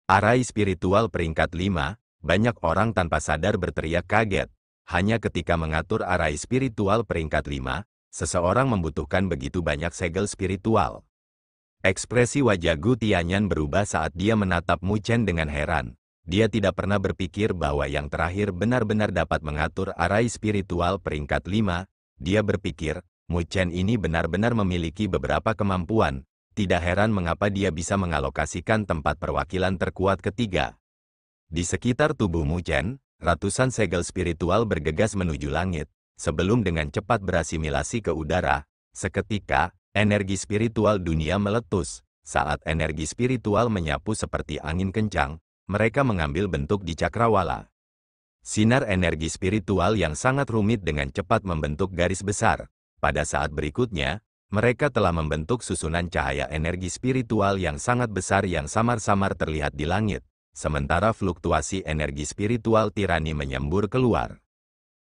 Arai spiritual peringkat 5, banyak orang tanpa sadar berteriak kaget. Hanya ketika mengatur arai spiritual peringkat 5, seseorang membutuhkan begitu banyak segel spiritual. Ekspresi wajah Gu Tianyan berubah saat dia menatap Mu Chen dengan heran. Dia tidak pernah berpikir bahwa yang terakhir benar-benar dapat mengatur arai spiritual peringkat 5. Dia berpikir, Mu Chen ini benar-benar memiliki beberapa kemampuan, Tidak heran mengapa dia bisa mengalokasikan tempat perwakilan terkuat ketiga. Di sekitar tubuh Mu Chen, ratusan segel spiritual bergegas menuju langit. Sebelum dengan cepat berasimilasi ke udara, seketika, energi spiritual dunia meletus. Saat energi spiritual menyapu seperti angin kencang, mereka mengambil bentuk di cakrawala. Sinar energi spiritual yang sangat rumit dengan cepat membentuk garis besar. Pada saat berikutnya, mereka telah membentuk susunan cahaya energi spiritual yang sangat besar yang samar-samar terlihat di langit, sementara fluktuasi energi spiritual tirani menyembur keluar.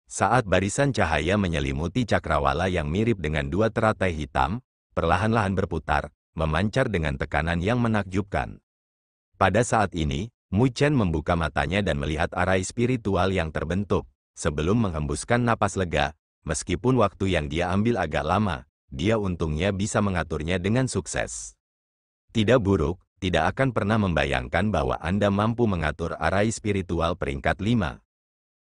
Saat barisan cahaya menyelimuti cakrawala yang mirip dengan dua teratai hitam, perlahan-lahan berputar, memancar dengan tekanan yang menakjubkan. Pada saat ini, Mu Chen membuka matanya dan melihat arai spiritual yang terbentuk. Sebelum menghembuskan napas lega, meskipun waktu yang dia ambil agak lama, dia untungnya bisa mengaturnya dengan sukses. Tidak buruk, tidak akan pernah membayangkan bahwa Anda mampu mengatur arai spiritual peringkat 5.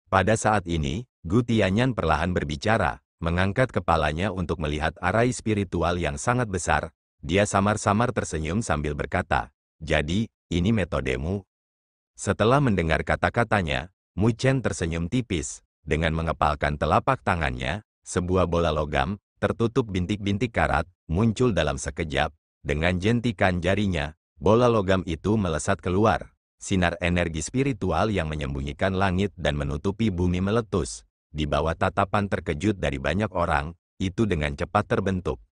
Pada saat ini, Gu Tianyan perlahan berbicara, mengangkat kepalanya untuk melihat arai spiritual yang sangat besar. Dia samar-samar tersenyum sambil berkata, "Jadi, ini metodemu?" Setelah mendengar kata-katanya, Mu Chen tersenyum tipis. Dengan mengepalkan telapak tangannya, sebuah bola logam, tertutup bintik-bintik karat, muncul dalam sekejap. Dengan jentikan jarinya, bola logam itu melesat keluar. Sinar energi spiritual yang menyembunyikan langit dan menutupi bumi meletus. Di bawah tatapan terkejut dari banyak orang, itu dengan cepat terbentuk.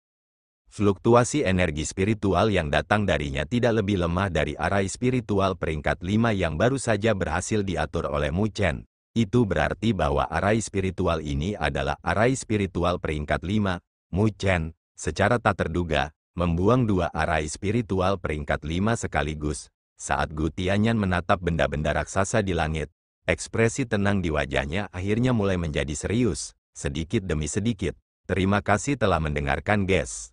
Fluktuasi energi spiritual yang datang darinya tidak lebih lemah dari arai spiritual peringkat 5 yang baru saja berhasil diatur oleh Mu Chen. Itu berarti bahwa arai spiritual ini adalah arai spiritual peringkat 5. Mu Chen, secara tak terduga, membuang dua arai spiritual peringkat 5 sekaligus. Saat Gu Tianyan menatap benda-benda raksasa di langit, ekspresi tenang di wajahnya akhirnya mulai menjadi serius, sedikit demi sedikit. Terima kasih telah mendengarkan, guys.